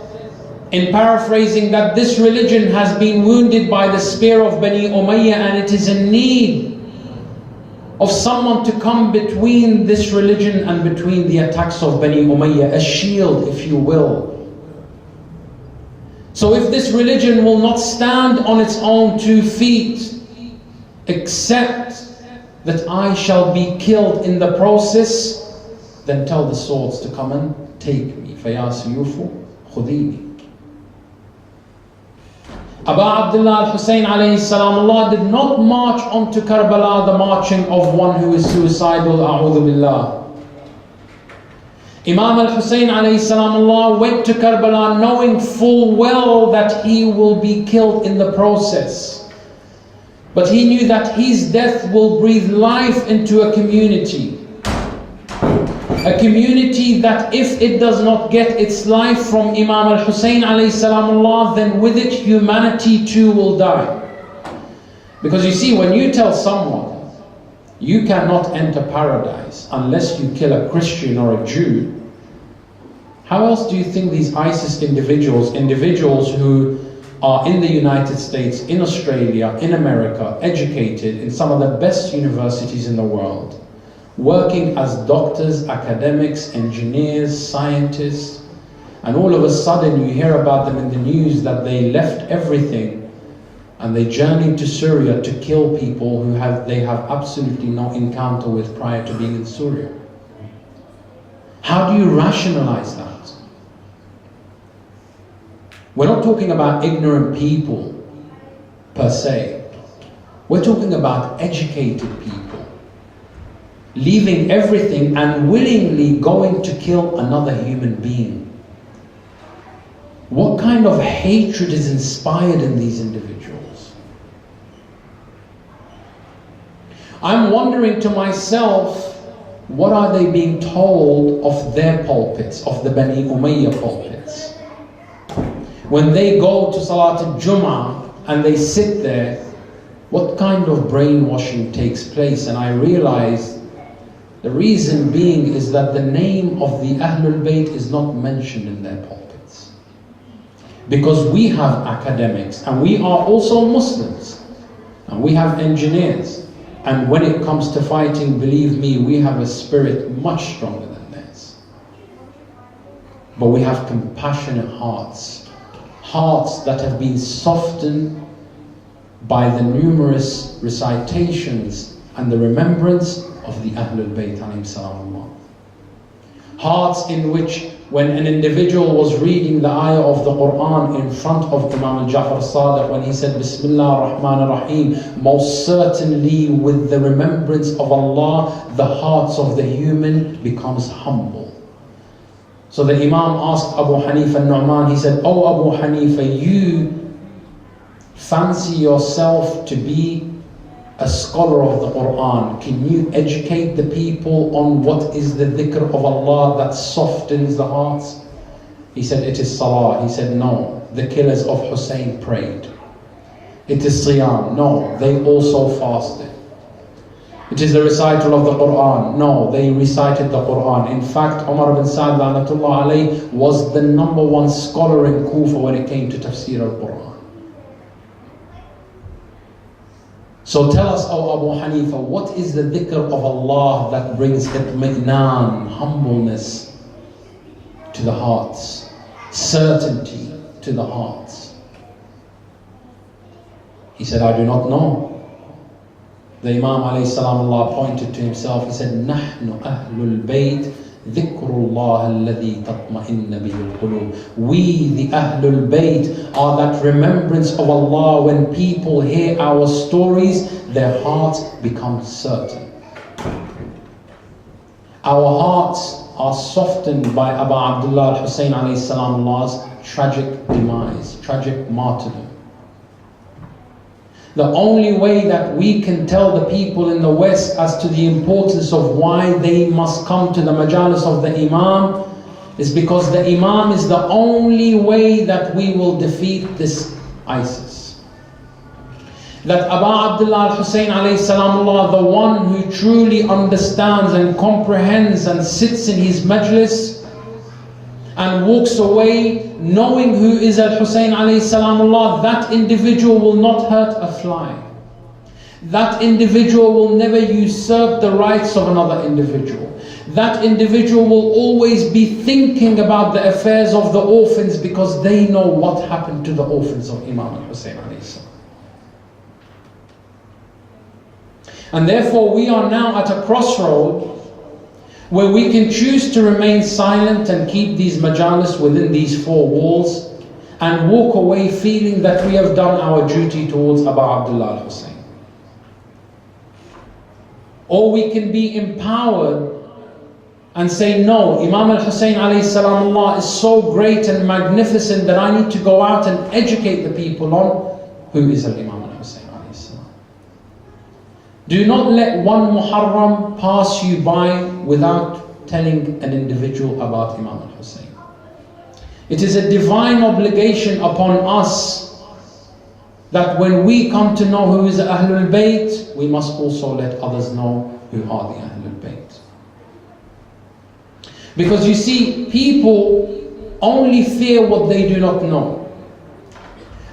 in paraphrasing, that this religion has been wounded by the spear of Bani Umayyah, and it is in need of someone to come between this religion and between the attacks of Bani Umayyah, a shield, if you will. So if this religion will not stand on its own 2 feet, except that I shall be killed in the process, then tell the swords to come and take me. فَيَا سِيُوفُ خُذِينِي. Aba Abdullah al-Hussein alayhi salam did not march onto Karbala the marching of one who is suicidal, a'udhu billah. Imam al-Hussein alayhi salam went to Karbala knowing full well that he will be killed in the process. But he knew that his death will breathe life into a community. A community that if it does not get its life from Imam al-Hussein alayhi salam, then with it humanity too will die. Because you see, when you tell someone you cannot enter paradise unless you kill a Christian or a Jew, how else do you think these ISIS individuals who are in the United States, in Australia, in America, educated in some of the best universities in the world, working as doctors, academics, engineers, scientists, and all of a sudden you hear about them in the news that they left everything and they journeyed to Syria to kill people who they have absolutely no encounter with prior to being in Syria. How do you rationalize that? We're not talking about ignorant people per se. We're talking about educated people, leaving everything and willingly going to kill another human being. What kind of hatred is inspired in these individuals? I'm wondering to myself, what are they being told of their pulpits, of the Bani Umayyah pulpits? When they go to Salat al-Jum'ah and they sit there, what kind of brainwashing takes place? And I realize the reason being is that the name of the Ahlul Bayt is not mentioned in their pulpits. Because we have academics and we are also Muslims and we have engineers, and when it comes to fighting, believe me, we have a spirit much stronger than theirs. But we have compassionate hearts, hearts that have been softened by the numerous recitations and the remembrance of the Ahlul Bayt alayhim salam. Hearts in which when an individual was reading the ayah of the Quran in front of Imam al-Ja'far al-Sadiq, when he said Bismillah ar-Rahman ar-Rahim, most certainly with the remembrance of Allah, the hearts of the human becomes humble. So the Imam asked Abu Hanifa al-Nu'man, he said, "Oh Abu Hanifa, you fancy yourself to be a scholar of the Quran. Can you educate the people on what is the dhikr of Allah that softens the hearts?" He said, "It is salah." He said, "No, the killers of Hussein prayed." "It is siyam." "No, they also fasted." "It is the recital of the Quran." "No, they recited the Quran." In fact, Umar bin Sa'd la'natullah alayhi was the #1 scholar in Kufa when it came to tafsir al-Quran. So tell us, O Abu Hanifa, what is the dhikr of Allah that brings itmi'nan, humbleness to the hearts, certainty to the hearts? He said, "I do not know." The Imam alayhi salam Allah pointed to himself, he said, نَحْنُ أَهْلُ الْبَيْتِ ذِكْرُ اللَّهِ الَّذِي تَطْمَئِنَّ بِهِ الْقُلُوبِ. We, the Ahlul Bayt, are that remembrance of Allah. When people hear our stories, their hearts become certain. Our hearts are softened by Abu Abdullah al-Hussein alayhi salam Allah's tragic demise, tragic martyrdom. The only way that we can tell the people in the West as to the importance of why they must come to the majalis of the Imam is because the Imam is the only way that we will defeat this ISIS. That Abu Abdullah al-Hussein alayhi salam Allah, the one who truly understands and comprehends and sits in his majlis and walks away knowing who is Al-Hussein alayhi salam Allah, that individual will not hurt a fly. That individual will never usurp the rights of another individual. That individual will always be thinking about the affairs of the orphans because they know what happened to the orphans of Imam Al-Hussein alayhi salam. And therefore we are now at a crossroad where we can choose to remain silent and keep these majalis within these four walls and walk away feeling that we have done our duty towards Abu Abdullah al-Hussein. Or we can be empowered and say, no, Imam al-Hussein alayhi salam Allah is so great and magnificent that I need to go out and educate the people on who is Imam al-Hussein alayhi salam. Do not let one Muharram pass you by without telling an individual about Imam al-Hussein. It is a divine obligation upon us that when we come to know who is Ahlul Bayt, we must also let others know who are the Ahlul Bayt. Because you see, people only fear what they do not know.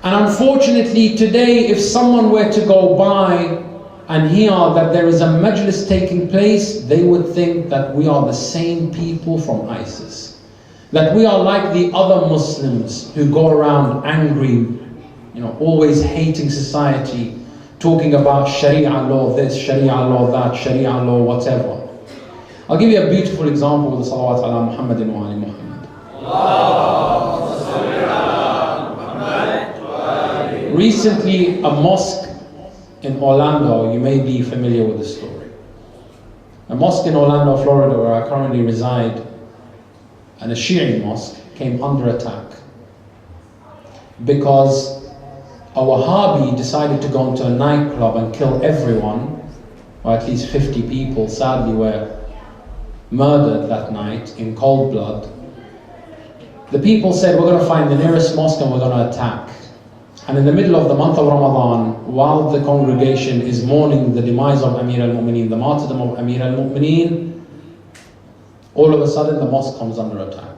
And unfortunately today, if someone were to go by and hear that there is a majlis taking place, they would think that we are the same people from ISIS. That we are like the other Muslims who go around angry, always hating society, talking about Sharia law this, Sharia law that, Sharia law whatever. I'll give you a beautiful example with the salawat ala Muhammadin wa ali Muhammad. Recently, a mosque in Orlando, you may be familiar with the story. A mosque in Orlando, Florida, where I currently reside, and a Shi'i mosque came under attack because a Wahhabi decided to go into a nightclub and kill everyone, or at least 50 people sadly were murdered that night in cold blood. The people said, we're going to find the nearest mosque and we're going to attack. And in the middle of the month of Ramadan, while the congregation is mourning the demise of Amir al-Mu'mineen, the martyrdom of Amir al-Mu'mineen, all of a sudden the mosque comes under attack.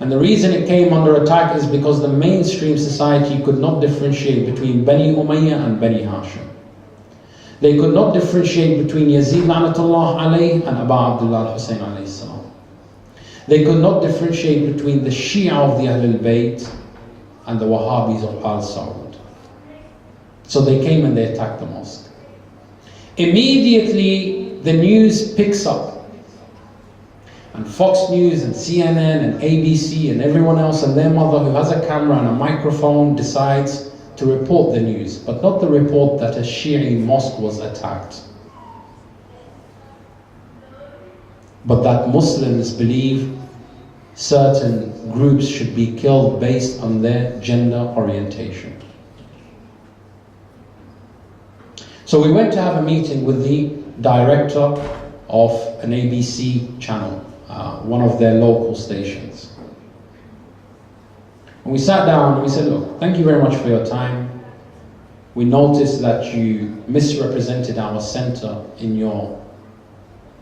And the reason it came under attack is because the mainstream society could not differentiate between Bani Umayyah and Bani Hashim. They could not differentiate between Yazid la'natullah alayh and Abu Abdullah al-Hussein alayhi salam. They could not differentiate between the Shia of the Ahlul Bayt and the Wahhabis of Al Saud. So they came and they attacked the mosque. Immediately the news picks up, and Fox News and CNN and ABC and everyone else and their mother who has a camera and a microphone decides to report the news, but not the report that a Shi'i mosque was attacked, but that Muslims believe certain groups should be killed based on their gender orientation. So we went to have a meeting with the director of an ABC channel, one of their local stations. And we sat down and we said, look, thank you very much for your time. We noticed that you misrepresented our center in your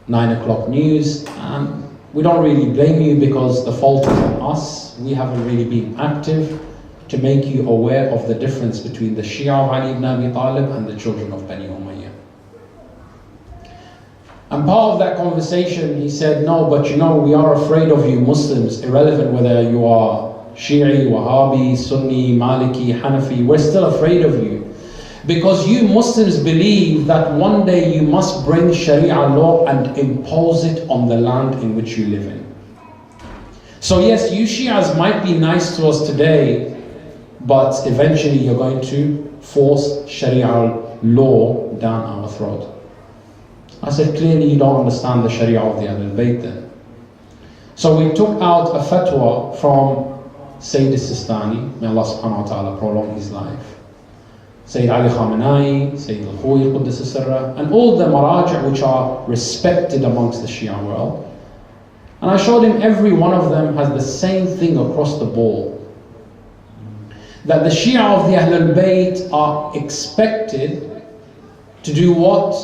9 o'clock news, and we don't really blame you because the fault is on us. We haven't really been active to make you aware of the difference between the Shia of Ali ibn Abi Talib and the children of Bani Umayyah. And part of that conversation he said, no, but we are afraid of you Muslims, irrelevant whether you are Shi'i, Wahhabi, Sunni, Maliki, Hanafi, we're still afraid of you. Because you Muslims believe that one day you must bring Sharia law and impose it on the land in which you live in. So yes, you Shias might be nice to us today, but eventually you're going to force Sharia law down our throat. I said, clearly you don't understand the Sharia of the Ahlul Bayt then. So we took out a fatwa from Sayyid Sistani, may Allah subhanahu wa ta'ala prolong his life. Sayyid Ali Khamenei, Sayyid Al-Khoui, Quddus Sirra, and all the maraji' which are respected amongst the Shia world. And I showed him every one of them has the same thing across the board. That the Shia of the Ahlul Bayt are expected to do what?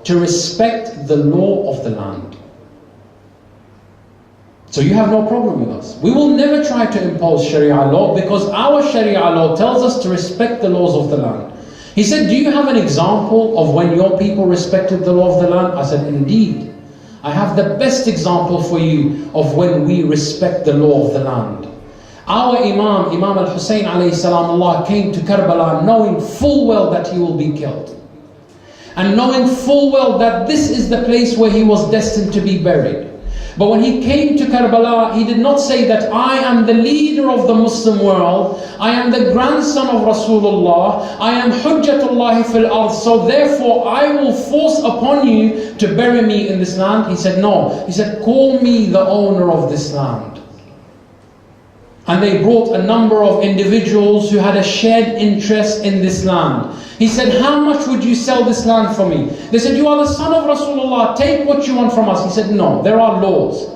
To respect the law of the land. So you have no problem with us. We will never try to impose Sharia law because our Sharia law tells us to respect the laws of the land. He said, do you have an example of when your people respected the law of the land? I said, indeed. I have the best example for you of when we respect the law of the land. Our Imam Al Hussein alayhi salam Allah, came to Karbala knowing full well that he will be killed. And knowing full well that this is the place where he was destined to be buried. But when he came to Karbala, he did not say that I am the leader of the Muslim world, I am the grandson of Rasulullah, I am Hujjatullah fil ard, so therefore I will force upon you to bury me in this land. He said, no. He said, call me the owner of this land. And they brought a number of individuals who had a shared interest in this land. He said, how much would you sell this land for me? They said, you are the son of Rasulullah, take what you want from us. He said, no, there are laws.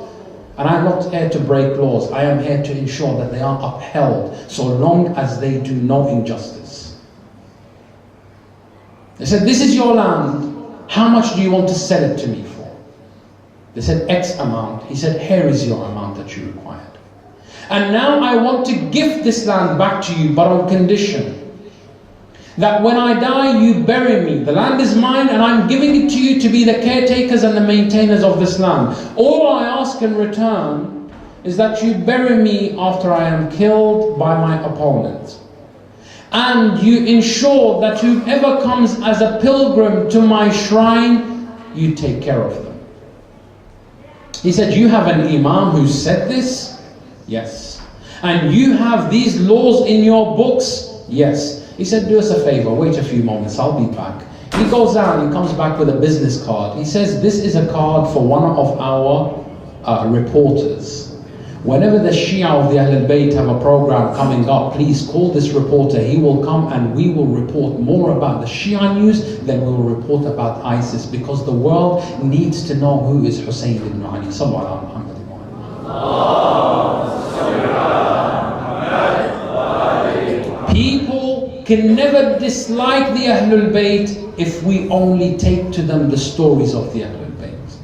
And I'm not here to break laws. I am here to ensure that they are upheld, so long as they do no injustice. They said, this is your land. How much do you want to sell it to me for? They said, X amount. He said, here is your amount that you required. And now I want to gift this land back to you, but on condition that when I die, you bury me. The land is mine and I'm giving it to you to be the caretakers and the maintainers of this land. All I ask in return is that you bury me after I am killed by my opponent. And you ensure that whoever comes as a pilgrim to my shrine, you take care of them. He said, you have an imam who said this? Yes. And you have these laws in your books? Yes. He said, do us a favor, wait a few moments, I'll be back. He goes down, he comes back with a business card. He says, this is a card for one of our reporters. Whenever the Shia of the Ahlul Bayt have a program coming up, please call this reporter. He will come and we will report more about the Shia news than we will report about ISIS, because the world needs to know who is Hussein ibn Ali. Sallallahu alaihi wasallam. People can never dislike the Ahlul Bayt if we only take to them the stories of the Ahlul Bayt.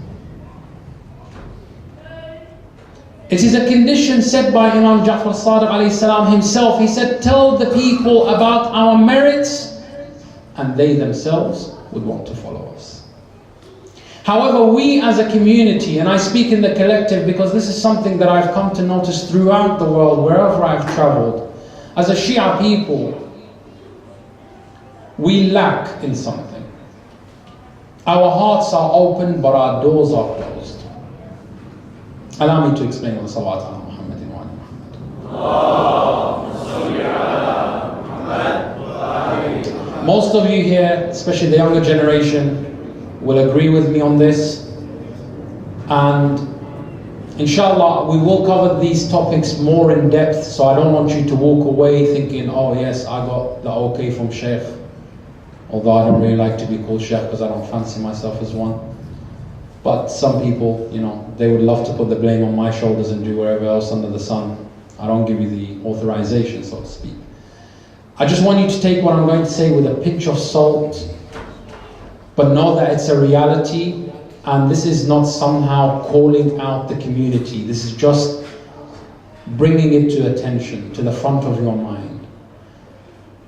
It is a condition set by Imam Ja'far Sadiq alayhi salam himself. He said, tell the people about our merits and they themselves would want to follow us. However, we as a community, and I speak in the collective because this is something that I've come to notice throughout the world, wherever I've traveled, as a Shia people, we lack in something. Our hearts are open, but our doors are closed. Allow me to explain what the salawat ala Muhammadin wa Muhammad. Most of you here, especially the younger generation, will agree with me on this. And inshallah, we will cover these topics more in depth, so I don't want you to walk away thinking, oh yes, I got the okay from Sheikh. Although I don't really like to be called Sheikh because I don't fancy myself as one. But some people, you know, they would love to put the blame on my shoulders and do wherever else under the sun. I don't give you the authorization, so to speak. I just want you to take what I'm going to say with a pinch of salt, but know that it's a reality, and this is not somehow calling out the community. This is just bringing it to attention, to the front of your mind.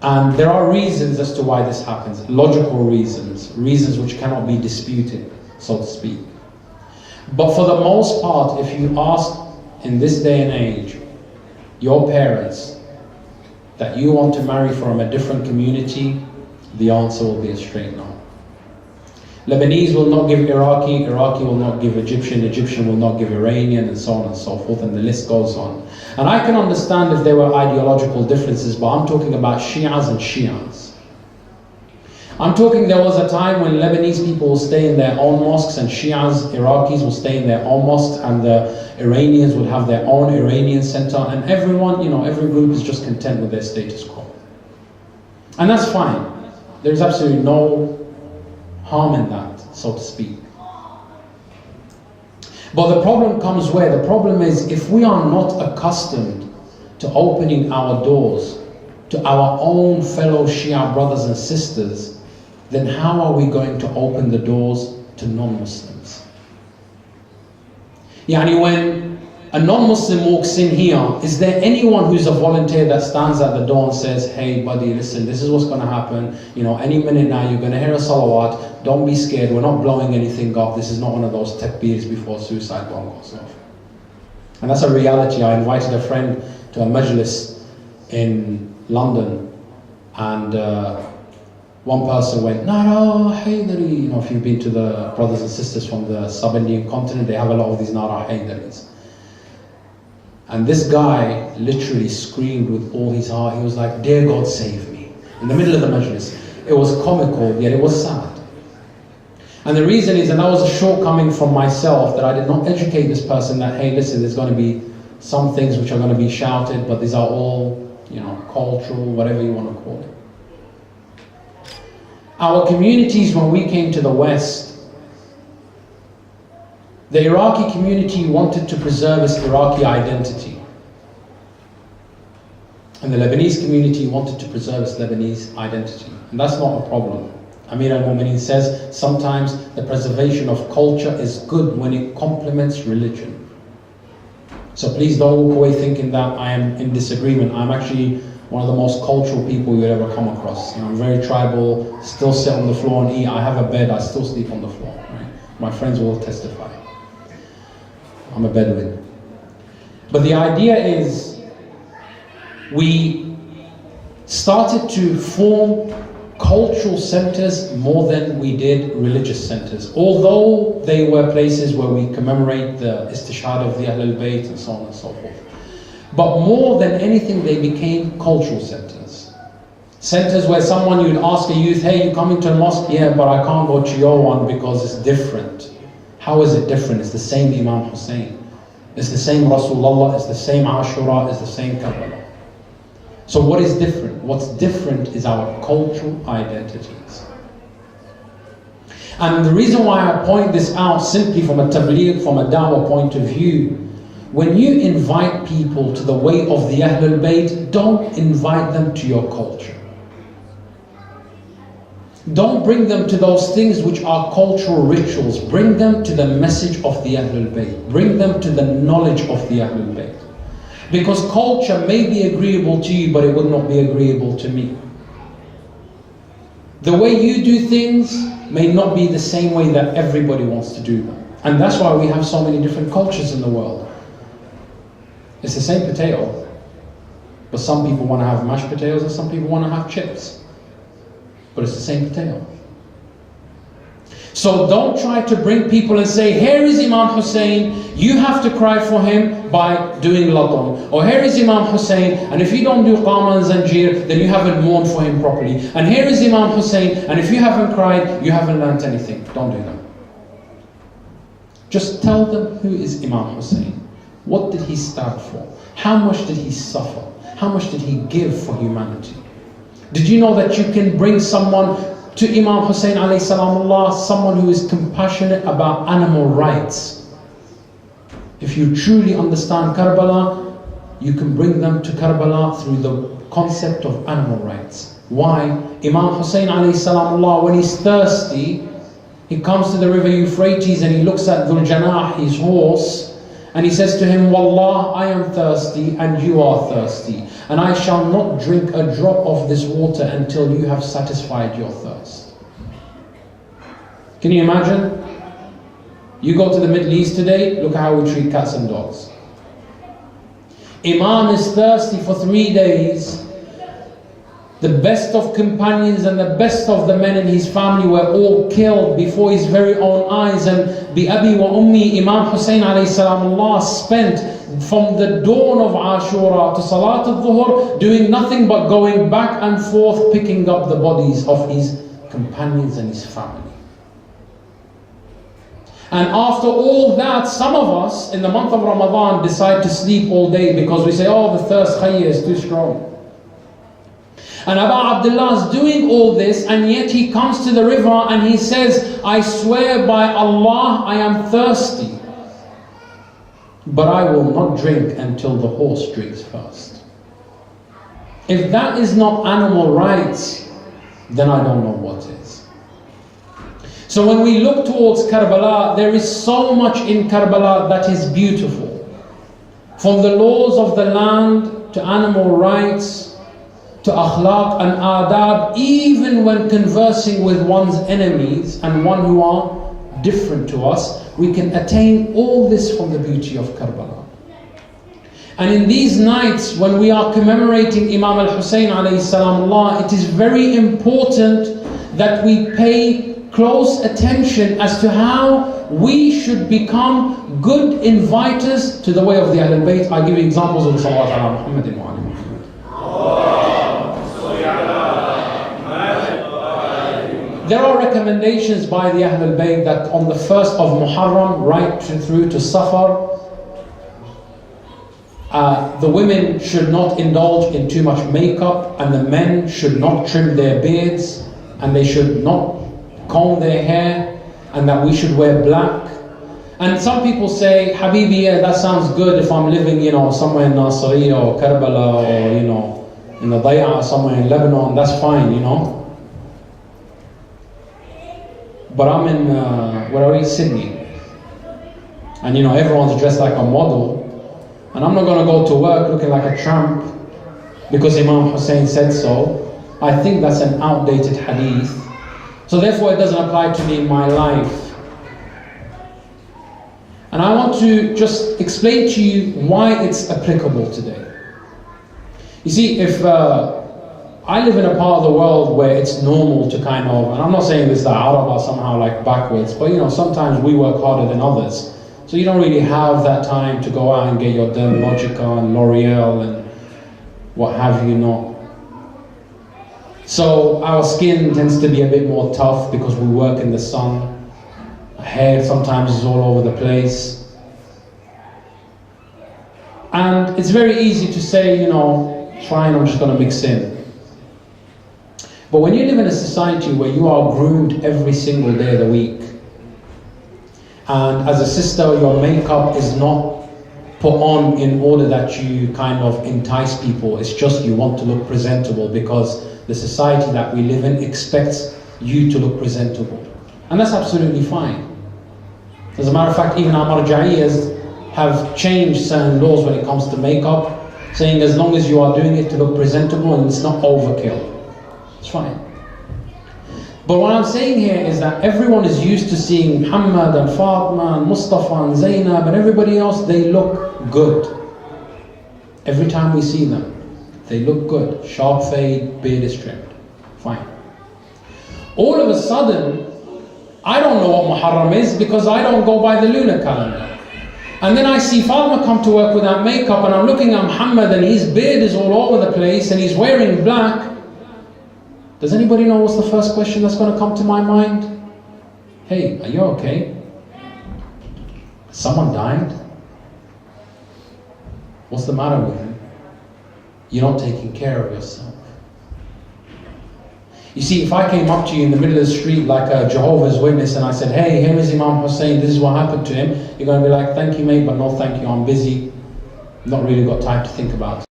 And there are reasons as to why this happens, logical reasons, reasons which cannot be disputed, so to speak. But for the most part, if you ask in this day and age, your parents, that you want to marry from a different community, The answer will be a straight no. Lebanese will not give Iraqi, Iraqi will not give Egyptian, Egyptian will not give Iranian, and so on and so forth, and the list goes on. And I can understand if there were ideological differences, but I'm talking about Shias and Shias. I'm talking there was a time when Lebanese people will stay in their own mosques and Shias, Iraqis will stay in their own mosques, and the Iranians would have their own Iranian center, and everyone, every group is just content with their status quo. And that's fine. There's absolutely no harm in that, so to speak. But the problem comes where? The problem is if we are not accustomed to opening our doors to our own fellow Shia brothers and sisters, then how are we going to open the doors to non-Muslims? Yani when a non-Muslim walks in here, is there anyone who's a volunteer that stands at the door and says, hey buddy, listen, this is what's going to happen, any minute now you're going to hear a salawat, don't be scared, we're not blowing anything up, this is not one of those takbirs before suicide bomb goes off. And that's a reality. I invited a friend to a majlis in London, and one person went, Nara Haydari. If you've been to the brothers and sisters from the sub-Indian continent, they have a lot of these Nara Haydaris. And this guy literally screamed with all his heart. He was like, dear God, save me. In the middle of the majlis. It was comical, yet it was sad. And the reason is, and that was a shortcoming from myself, that I did not educate this person that, hey, listen, there's going to be some things which are going to be shouted, but these are all, cultural, whatever you want to call it. Our communities, when we came to the West, the Iraqi community wanted to preserve its Iraqi identity. And the Lebanese community wanted to preserve its Lebanese identity. And that's not a problem. Amir al-Mu'mineen says, sometimes the preservation of culture is good when it complements religion. So please don't walk away thinking that I am in disagreement. I'm actually one of the most cultural people you'll ever come across. I'm very tribal, still sit on the floor and eat. I have a bed, I still sleep on the floor. Right? My friends will testify. I'm a Bedouin. But the idea is, we started to form cultural centers more than we did religious centers. Although they were places where we commemorate the istishhad of the Ahlul Bayt and so on and so forth. But more than anything, they became cultural centers. Centers where someone, you'd ask a youth, hey, you coming to a mosque? Yeah, but I can't go to your one because it's different. How is it different? It's the same Imam Hussein. It's the same Rasulullah, it's the same Ashura, it's the same Karbala. So what is different? What's different is our cultural identities. And the reason why I point this out simply from a tabligh, from a da'wah point of view, when you invite people to the way of the Ahlul Bayt, don't invite them to your culture. Don't bring them to those things which are cultural rituals. Bring them to the message of the Ahlul Bayt. Bring them to the knowledge of the Ahlul Bayt. Because culture may be agreeable to you, but it would not be agreeable to me. The way you do things may not be the same way that everybody wants to do them. And that's why we have so many different cultures in the world. It's the same potato, but some people want to have mashed potatoes and some people want to have chips. But it's the same potato. So don't try to bring people and say, here is Imam Hussein, you have to cry for him by doing latum. Or here is Imam Hussein, and if you don't do qama and zanjir, then you haven't mourned for him properly. And here is Imam Hussein, and if you haven't cried, you haven't learnt anything. Don't do that. Just tell them who is Imam Hussein. What did he stand for? How much did he suffer? How much did he give for humanity? Did you know that you can bring someone to Imam Hussein alayhi salamullah, someone who is compassionate about animal rights? If you truly understand Karbala, you can bring them to Karbala through the concept of animal rights. Why? Imam Hussein alayhi salamullah, when he's thirsty, he comes to the river Euphrates and he looks at Dhul Janah, his horse, and he says to him, Wallah, I am thirsty and you are thirsty, and I shall not drink a drop of this water until you have satisfied your thirst. Can you imagine? You go to the Middle East today, look at how we treat cats and dogs. Imam is thirsty for 3 days. The best of companions and the best of the men in his family were all killed before his very own eyes. And bi abi wa ummi, Imam Hussein alayhi salamullah spent from the dawn of Ashura to Salat al-Dhuhr doing nothing but going back and forth picking up the bodies of his companions and his family. And after all that, some of us in the month of Ramadan decide to sleep all day because we say, oh, the thirst khayya is too strong. And Abu Abdullah is doing all this, and yet he comes to the river and he says, I swear by Allah, I am thirsty, but I will not drink until the horse drinks first. If that is not animal rights, then I don't know what is. So when we look towards Karbala, there is so much in Karbala that is beautiful. From the laws of the land to animal rights, to akhlaq and adab, even when conversing with one's enemies and one who are different to us, we can attain all this from the beauty of Karbala. And in these nights when we are commemorating Imam al-Hussein alayhi salamullah, it is very important that we pay close attention as to how we should become good inviters to the way of the Ahlul Bayt. I'll give you examples of the salawat ala Muhammadin wa ala Muhammad. There are recommendations by the Ahlul Bayt that on the 1st of Muharram right through to Safar, the women should not indulge in too much makeup, and the men should not trim their beards, and they should not comb their hair, and that we should wear black. And some people say, Habibi, yeah, that sounds good if I'm living, somewhere in Nasiriyah or Karbala or, in the Daya, somewhere in Lebanon, that's fine, But I'm in, where are we? Sydney. And everyone's dressed like a model. And I'm not going to go to work looking like a tramp because Imam Hussein said so. I think that's an outdated hadith. So therefore it doesn't apply to me in my life. And I want to just explain to you why it's applicable today. You see, if I live in a part of the world where it's normal to kind of, and I'm not saying this that Arab are somehow like backwards, but sometimes we work harder than others. So you don't really have that time to go out and get your Dermalogica and L'Oreal and what have you not. So our skin tends to be a bit more tough because we work in the sun. Our hair sometimes is all over the place. And it's very easy to say, fine, I'm just going to mix in. But when you live in a society where you are groomed every single day of the week, and as a sister, your makeup is not put on in order that you kind of entice people, it's just you want to look presentable because the society that we live in expects you to look presentable. And that's absolutely fine. As a matter of fact, even our marja'iyas have changed certain laws when it comes to makeup, saying as long as you are doing it to look presentable and it's not overkill, it's fine. But what I'm saying here is that everyone is used to seeing Muhammad and Fatima and Mustafa and Zainab and everybody else, they look good. Every time we see them, they look good. Sharp fade, beard is trimmed. Fine. All of a sudden, I don't know what Muharram is because I don't go by the lunar calendar. And then I see Fatima come to work without makeup and I'm looking at Muhammad and his beard is all over the place and he's wearing black. Does anybody know what's the first question that's going to come to my mind? Hey, are you okay? Someone died? What's the matter with you? You're not taking care of yourself. You see, if I came up to you in the middle of the street like a Jehovah's Witness and I said, hey, here is Imam Hussein, this is what happened to him, you're going to be like, thank you mate, but no thank you, I'm busy. Not really got time to think about it.